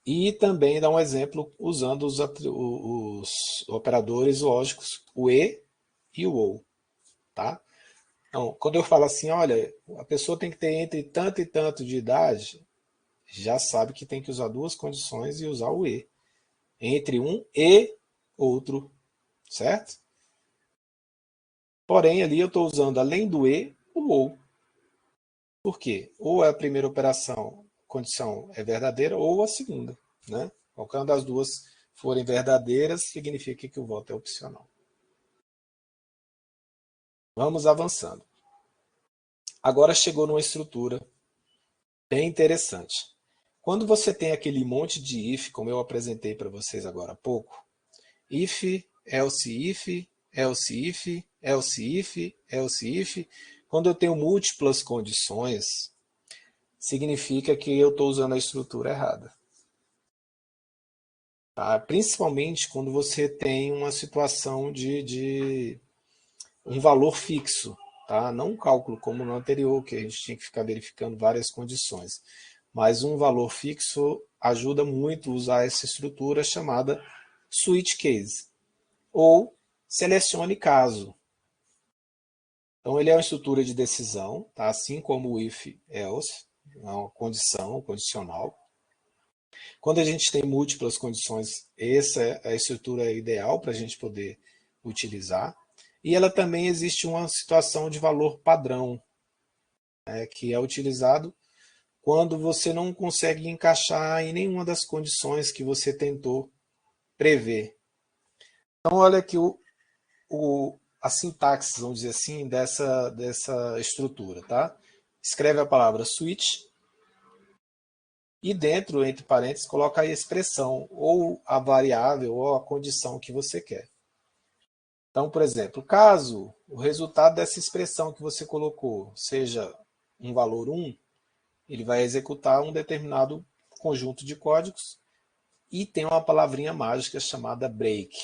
e também dar um exemplo usando os operadores lógicos, o e o ou. Tá? Então, quando eu falo assim, olha, a pessoa tem que ter entre tanto e tanto de idade, já sabe que tem que usar duas condições e usar o e. Entre um e outro, certo? Porém, ali eu estou usando, além do e, o ou. Por quê? Ou a primeira operação, condição é verdadeira, ou a segunda. Né? Qualquer uma das duas forem verdadeiras, significa que o voto é opcional. Vamos avançando. Agora chegou numa estrutura bem interessante. Quando você tem aquele monte de if, como eu apresentei para vocês agora há pouco, if, else if, else if, else if, else if, quando eu tenho múltiplas condições, significa que eu estou usando a estrutura errada. Tá? Principalmente quando você tem uma situação de um valor fixo, tá? Não um cálculo como no anterior, que a gente tinha que ficar verificando várias condições. Mas um valor fixo ajuda muito a usar essa estrutura chamada switch case, ou selecione caso. Então ele é uma estrutura de decisão, tá? Assim como o if else, é uma condição, condicional. Quando a gente tem múltiplas condições, essa é a estrutura ideal para a gente poder utilizar. E ela também existe uma situação de valor padrão, né, que é utilizado quando você não consegue encaixar em nenhuma das condições que você tentou prever. Então, olha aqui a sintaxe, vamos dizer assim, dessa estrutura. Tá? Escreve a palavra switch e dentro, entre parênteses, coloca a expressão, ou a variável, ou a condição que você quer. Então, por exemplo, caso o resultado dessa expressão que você colocou seja um valor 1, ele vai executar um determinado conjunto de códigos e tem uma palavrinha mágica chamada break.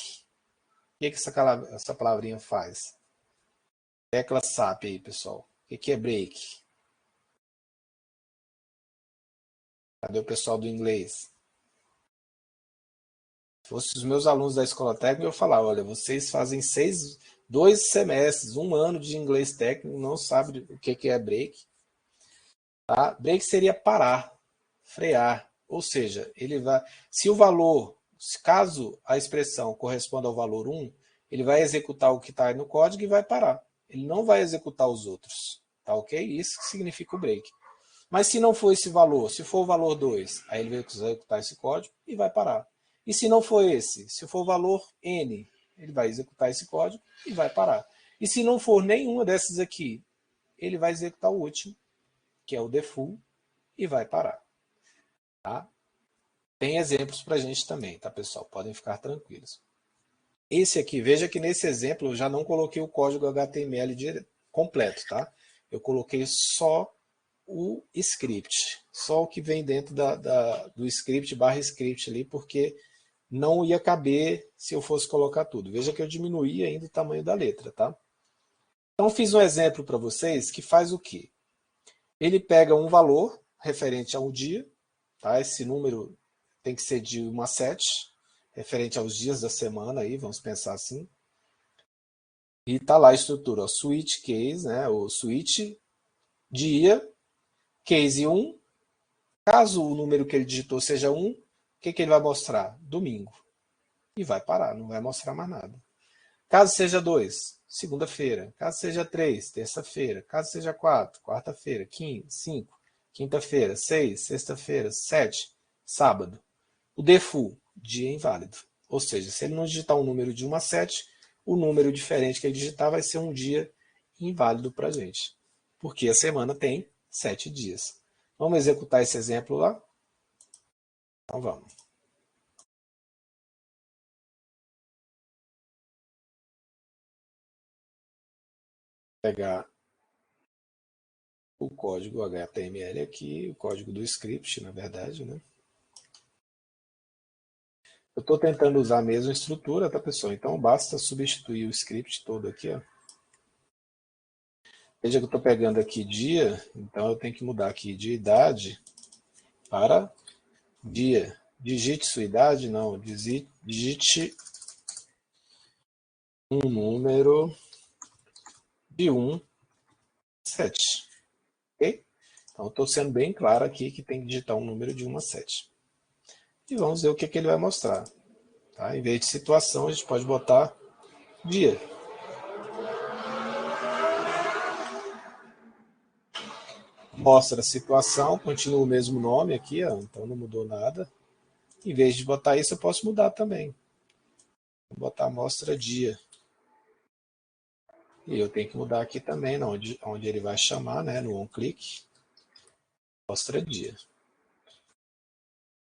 O que essa palavrinha faz? Tecla SAP aí, pessoal. O que é break? Cadê o pessoal do inglês? Se fosse os meus alunos da escola técnica, eu ia falar, olha, vocês fazem 2 semestres, 1 ano de inglês técnico, não sabem o que é break. Tá? Break seria parar, frear. Ou seja, ele vai. Se o valor, caso a expressão corresponda ao valor 1, ele vai executar o que está no código e vai parar. Ele não vai executar os outros. Tá ok? Isso que significa o break. Mas se não for esse valor, se for o valor 2, aí ele vai executar esse código e vai parar. E se não for esse, se for o valor N, ele vai executar esse código e vai parar. E se não for nenhuma dessas aqui, ele vai executar o último, que é o default, e vai parar. Tá? Tem exemplos para a gente também, tá, pessoal? Podem ficar tranquilos. Esse aqui, veja que nesse exemplo eu já não coloquei o código HTML completo, tá? Eu coloquei só o script, só o que vem dentro do script / script ali, porque não ia caber se eu fosse colocar tudo. Veja que eu diminuí ainda o tamanho da letra, tá? Então fiz um exemplo para vocês que faz o quê? Ele pega um valor referente a um dia, tá? Esse número tem que ser de 1 a 7, referente aos dias da semana, aí, vamos pensar assim. E está lá a estrutura, ó, switch case, né? O switch dia, case 1. Caso o número que ele digitou seja 1, o que ele vai mostrar? Domingo. E vai parar, não vai mostrar mais nada. Caso seja 2, segunda-feira. Caso seja 3, terça-feira. Caso seja 4, quarta-feira. 5, quinta-feira. 6, sexta-feira. 7, sábado. O default, dia inválido. Ou seja, se ele não digitar um número de 1 a 7, o número diferente que ele digitar vai ser um dia inválido para a gente. Porque a semana tem 7 dias. Vamos executar esse exemplo lá? Então vamos. Pegar o código HTML aqui, o código do script, na verdade, né? Eu estou tentando usar a mesma estrutura, tá, pessoal? Então basta substituir o script todo aqui, ó. Veja que eu estou pegando aqui dia, então eu tenho que mudar aqui de idade para dia. Digite sua idade, não. Digite um número de 1 a 7. Ok? Então estou sendo bem claro aqui que tem que digitar um número de 1 a 7. E vamos ver o que ele vai mostrar. Tá? Em vez de situação, a gente pode botar dia. Mostra a situação, continua o mesmo nome aqui, ó, então não mudou nada. Em vez de botar isso, eu posso mudar também. Vou botar mostra dia. E eu tenho que mudar aqui também, onde ele vai chamar, né, no onClick, mostra dia.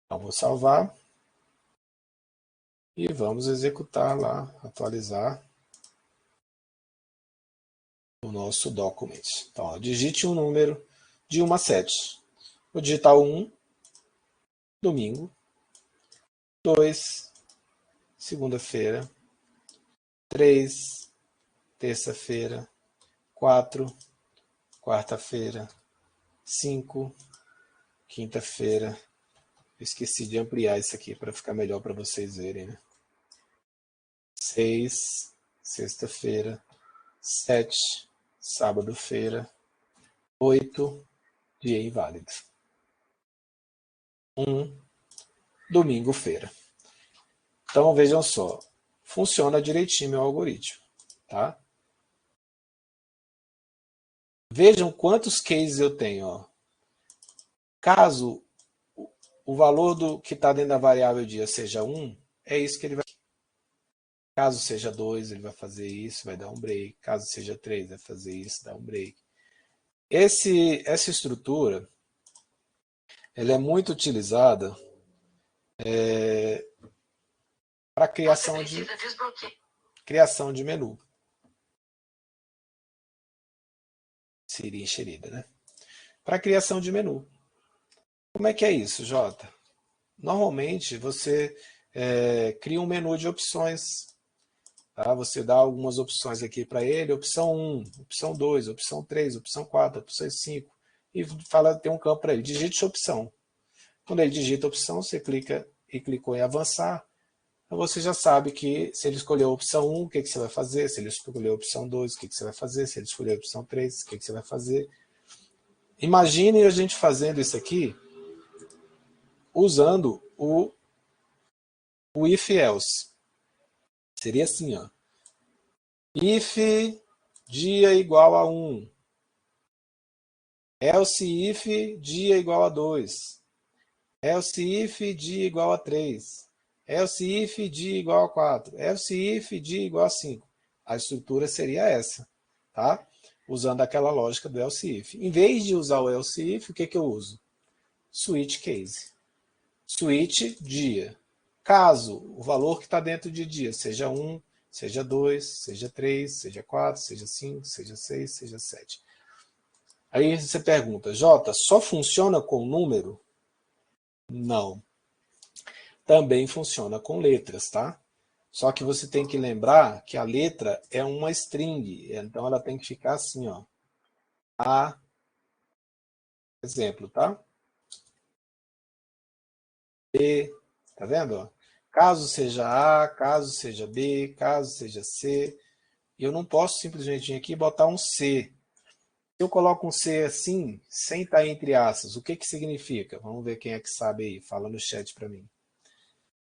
Então vou salvar. E vamos executar lá, atualizar o nosso document. Então, ó, digite um número de 1 a 7. Vou digitar o 1, domingo. 2, segunda-feira, 3, terça-feira, 4, quarta-feira, 5, quinta-feira. Esqueci de ampliar isso aqui para ficar melhor para vocês verem, né? 6, sexta-feira, 7, sábado-feira, 8, dia inválido. 1, domingo-feira. Então, vejam só, funciona direitinho meu algoritmo, tá? Vejam quantos cases eu tenho, ó. Caso o valor do que está dentro da variável dia seja 1, é isso que ele vai. Caso seja 2, ele vai fazer isso, vai dar um break. Caso seja 3, vai fazer isso, dá um break. Essa estrutura, ela é muito utilizada para criação de menu. Seria enxerida, né? Para criação de menu. Como é que é isso, Jota? Normalmente você cria um menu de opções. Tá? Você dá algumas opções aqui para ele, opção 1, opção 2, opção 3, opção 4, opção 5, e tem um campo para ele, digite opção. Quando ele digita a opção, você clica e clicou em avançar, então você já sabe que se ele escolheu a opção 1, o que você vai fazer, se ele escolheu a opção 2, o que você vai fazer, se ele escolheu a opção 3, o que você vai fazer. Imagine a gente fazendo isso aqui usando o if else. Seria assim, ó. If dia igual a 1. Else if dia igual a 2. Else if dia igual a 3. Else if dia igual a 4. Else if dia igual a 5. A estrutura seria essa, tá? Usando aquela lógica do else if. Em vez de usar o else if, o que eu uso? Switch case. Switch dia. Caso o valor que está dentro de dia seja 1, seja 2, seja 3, seja 4, seja 5, seja 6, seja 7. Aí você pergunta, Jota, só funciona com número? Não. Também funciona com letras, tá? Só que você tem que lembrar que a letra é uma string, então ela tem que ficar assim, ó. A, exemplo, tá? B, tá vendo? Caso seja A, caso seja B, caso seja C, eu não posso simplesmente vir aqui e botar um C. Se eu coloco um C assim, sem estar entre aspas, o que significa? Vamos ver quem é que sabe aí, fala no chat para mim.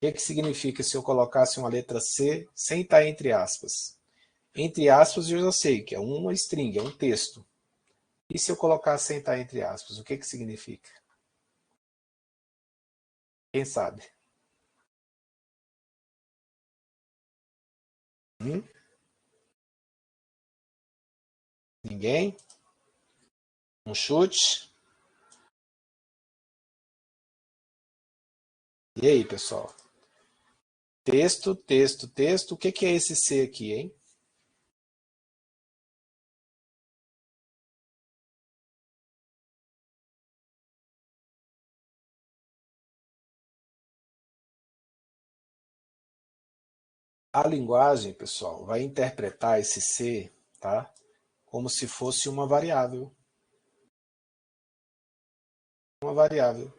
O que significa se eu colocasse uma letra C sem estar entre aspas? Entre aspas eu já sei que é uma string, é um texto. E se eu colocar sem estar entre aspas, o que significa? Quem sabe? Ninguém? Um chute? E aí, pessoal? Texto, texto, texto. O que é esse C aqui, hein? A linguagem, pessoal, vai interpretar esse C, tá? Como se fosse uma variável. Uma variável.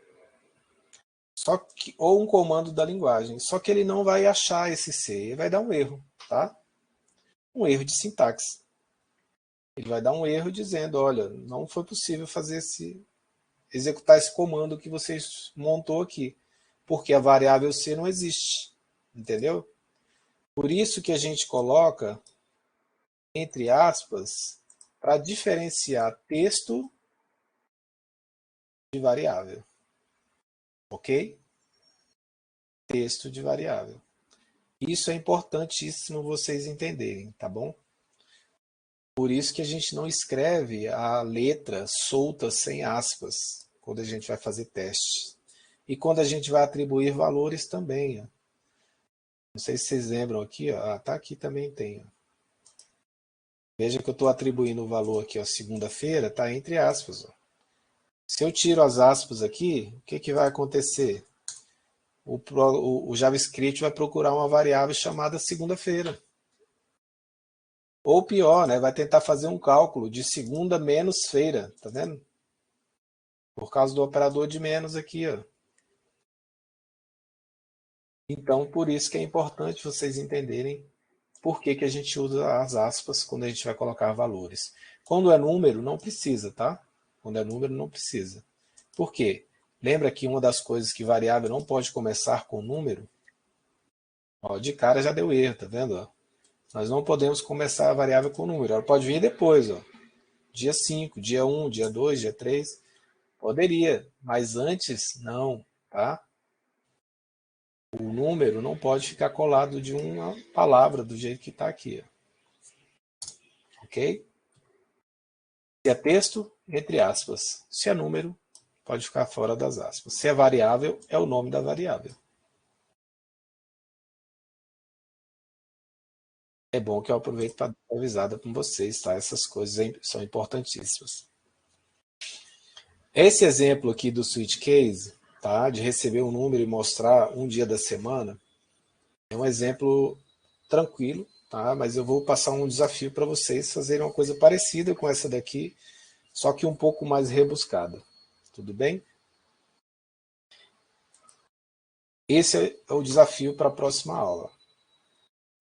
Só que, ou um comando da linguagem. Só que ele não vai achar esse C, ele vai dar um erro, tá? Um erro de sintaxe. Ele vai dar um erro dizendo, olha, não foi possível executar esse comando que você montou aqui, porque a variável C não existe, entendeu? Por isso que a gente coloca entre aspas para diferenciar texto de variável, ok? Texto de variável. Isso é importantíssimo vocês entenderem, tá bom? Por isso que a gente não escreve a letra solta sem aspas quando a gente vai fazer testes. E quando a gente vai atribuir valores também. Ó. Não sei se vocês lembram aqui, ó. Tá aqui também tem. Ó. Veja que eu estou atribuindo o valor aqui, ó, segunda-feira, tá entre aspas. Ó. Se eu tiro as aspas aqui, o que vai acontecer? o JavaScript vai procurar uma variável chamada segunda-feira. Ou pior, né, vai tentar fazer um cálculo de segunda menos feira, tá vendo? Por causa do operador de menos aqui, ó. Então, por isso que é importante vocês entenderem por que, que a gente usa as aspas quando a gente vai colocar valores. Quando é número, não precisa, tá? Quando é número, não precisa. Por quê? Lembra que uma das coisas que variável não pode começar com número? Ó, de cara já deu erro, tá vendo? Ó? Nós não podemos começar a variável com número. Ela pode vir depois, ó. Dia 5, dia 1, dia 2, dia 3. Poderia, mas antes não, tá? O número não pode ficar colado de uma palavra do jeito que está aqui. Ok? Se é texto, entre aspas. Se é número, pode ficar fora das aspas. Se é variável, é o nome da variável. É bom que eu aproveito para dar uma avisada com vocês, tá? Essas coisas são importantíssimas. Esse exemplo aqui do switch case, tá? De receber um número e mostrar um dia da semana, é um exemplo tranquilo, tá? Mas eu vou passar um desafio para vocês fazerem uma coisa parecida com essa daqui, só que um pouco mais rebuscada. Tudo bem? Esse é o desafio para a próxima aula.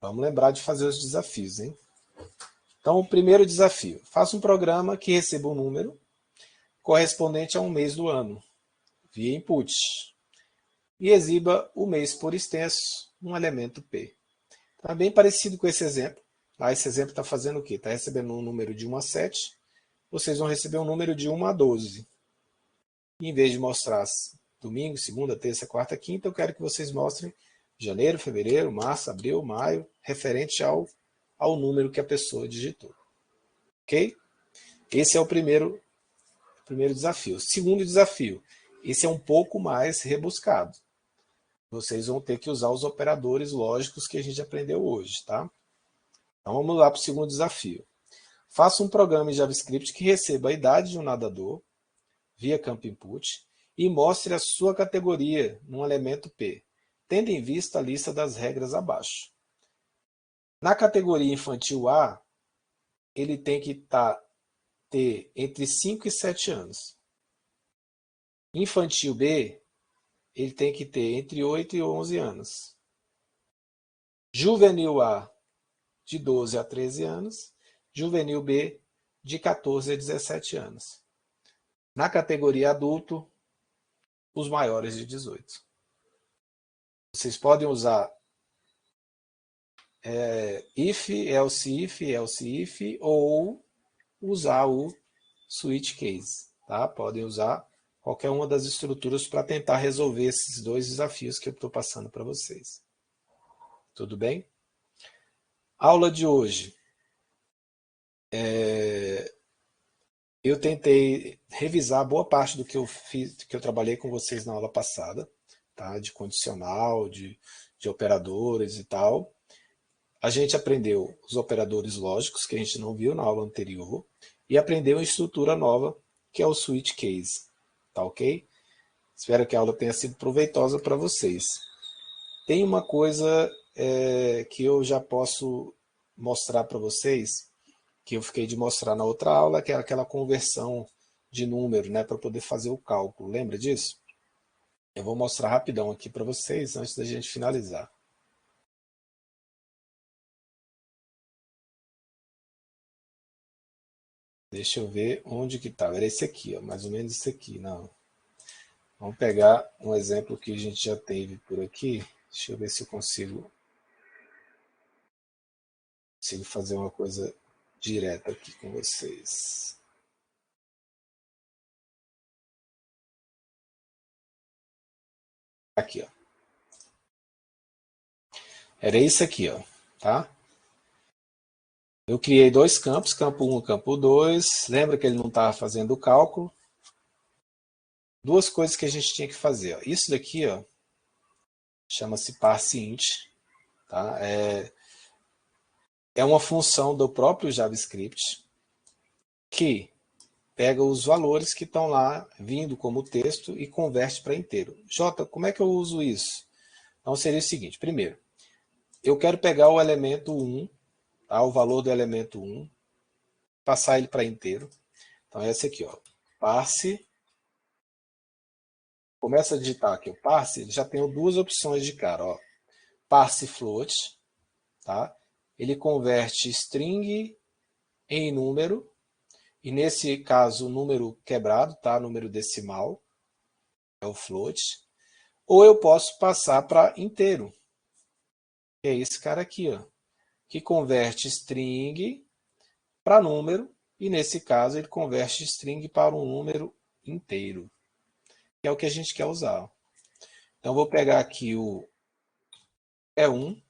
Vamos lembrar de fazer os desafios, hein? Então, o primeiro desafio. Faça um programa que receba um número correspondente a um mês do ano, via input, e exiba o mês por extenso, um elemento P. Tá bem parecido com esse exemplo. Esse exemplo está fazendo o quê? Está recebendo um número de 1 a 7. Vocês vão receber um número de 1 a 12. E em vez de mostrar domingo, segunda, terça, quarta, quinta, eu quero que vocês mostrem janeiro, fevereiro, março, abril, maio, referente ao número que a pessoa digitou. Ok? Esse é o primeiro desafio. Segundo desafio. Esse é um pouco mais rebuscado. Vocês vão ter que usar os operadores lógicos que a gente aprendeu hoje, tá? Então vamos lá para o segundo desafio. Faça um programa em JavaScript que receba a idade de um nadador via campo input e mostre a sua categoria num elemento P, tendo em vista a lista das regras abaixo. Na categoria infantil A, ele tem que ter entre 5 e 7 anos. Infantil B, ele tem que ter entre 8 e 11 anos. Juvenil A, de 12 a 13 anos. Juvenil B, de 14 a 17 anos. Na categoria adulto, os maiores de 18. Vocês podem usar if, else if, ou usar o switch case. Tá? Podem usar qualquer uma das estruturas para tentar resolver esses dois desafios que eu estou passando para vocês. Tudo bem? Aula de hoje. Eu tentei revisar boa parte do que eu fiz, que eu trabalhei com vocês na aula passada, tá? De condicional, de operadores e tal. A gente aprendeu os operadores lógicos, que a gente não viu na aula anterior, e aprendeu uma estrutura nova, que é o switch case. Tá ok? Espero que a aula tenha sido proveitosa para vocês. Tem uma coisa que eu já posso mostrar para vocês, que eu fiquei de mostrar na outra aula, que é aquela conversão de número, né, para poder fazer o cálculo. Lembra disso? Eu vou mostrar rapidão aqui para vocês, antes da gente finalizar. Deixa eu ver onde que estava. Era esse aqui, ó, mais ou menos esse aqui. Não. Vamos pegar um exemplo que a gente já teve por aqui. Deixa eu ver se eu consigo fazer uma coisa direta aqui com vocês. Aqui, ó. Era isso aqui, ó, tá? Eu criei dois campos, campo 1 e campo 2. Lembra que ele não estava fazendo o cálculo? Duas coisas que a gente tinha que fazer. Ó. Isso daqui, ó, chama-se parseInt. Tá? É uma função do próprio JavaScript que pega os valores que estão lá vindo como texto e converte para inteiro. Jota, como é que eu uso isso? Então seria o seguinte, primeiro, eu quero pegar o elemento 1, tá? O valor do elemento 1, passar ele para inteiro. Então é esse aqui, ó. Parse. Começa a digitar aqui o parse, já tenho duas opções de cara, ó. Parse float, tá? Ele converte string em número, e nesse caso número quebrado, tá? Número decimal, é o float. Ou eu posso passar para inteiro, que é esse cara aqui, ó, que converte string para número, e nesse caso ele converte string para um número inteiro, que é o que a gente quer usar. Então vou pegar aqui o e1.value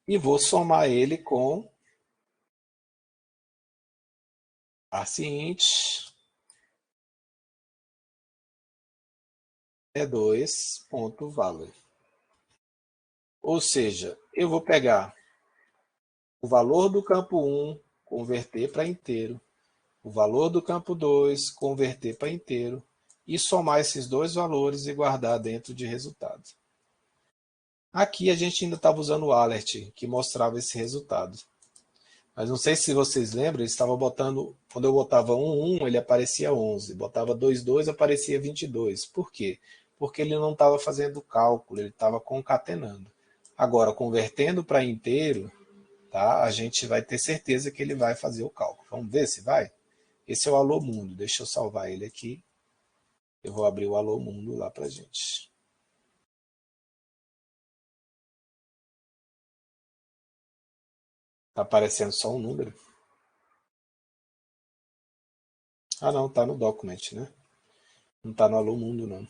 e vou somar ele com parseInt e2.value. Ou seja, eu vou pegar o valor do campo 1, converter para inteiro, o valor do campo 2, converter para inteiro, e somar esses dois valores e guardar dentro de resultado. Aqui a gente ainda estava usando o alert, que mostrava esse resultado. Mas não sei se vocês lembram, ele estava botando, quando eu botava 1, 1, ele aparecia 11, botava 2, 2, aparecia 22. Por quê? Porque ele não estava fazendo cálculo, ele estava concatenando. Agora, convertendo para inteiro, tá? A gente vai ter certeza que ele vai fazer o cálculo. Vamos ver se vai? Esse é o Alô Mundo. Deixa eu salvar ele aqui. Eu vou abrir o Alô Mundo lá para a gente. Está aparecendo só um número? Ah, não, está no document, né? Não está no Alô Mundo, não.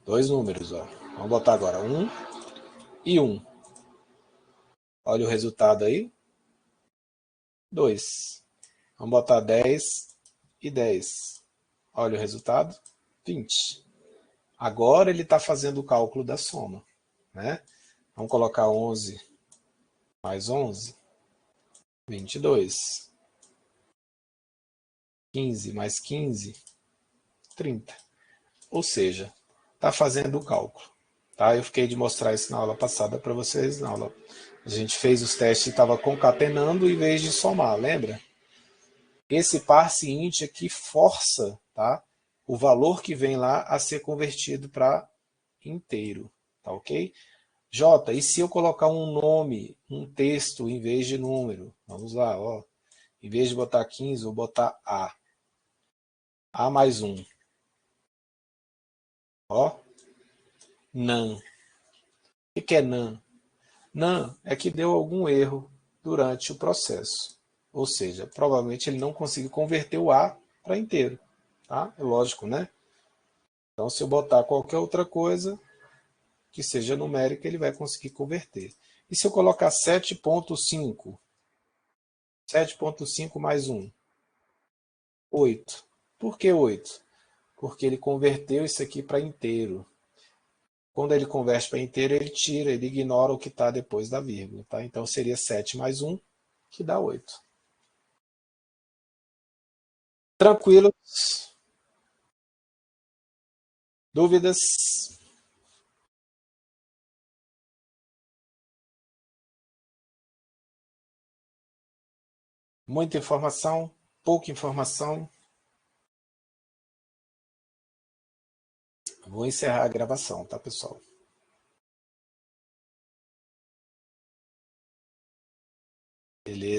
Dois números, ó. Vamos botar agora 1 e 1. Olha o resultado aí. 2. Vamos botar 10 e 10. Olha o resultado. 20. Agora ele está fazendo o cálculo da soma, né? Vamos colocar 11 mais 11. 22. 15 mais 15. 30. Ou seja, está fazendo o cálculo. Tá? Eu fiquei de mostrar isso na aula passada para vocês. Na aula, a gente fez os testes e estava concatenando em vez de somar, lembra? Esse parseInt aqui força, tá, o valor que vem lá a ser convertido para inteiro. Tá ok? J, e se eu colocar um nome, um texto em vez de número? Vamos lá, ó. Em vez de botar 15, vou botar A. A mais 1. Ó. Nan. O que é nan? Nan é que deu algum erro durante o processo. Ou seja, provavelmente ele não conseguiu converter o A para inteiro. Tá? É lógico, né? Então, se eu botar qualquer outra coisa que seja numérica, ele vai conseguir converter. E se eu colocar 7.5? 7.5 mais 1? 8. Por que 8? Porque ele converteu isso aqui para inteiro. Quando ele converte para inteiro, ele tira, ele ignora o que está depois da vírgula. Tá? Então seria 7 mais 1, que dá 8. Tranquilos? Dúvidas? Muita informação? Pouca informação? Vou encerrar a gravação, tá, pessoal? Beleza.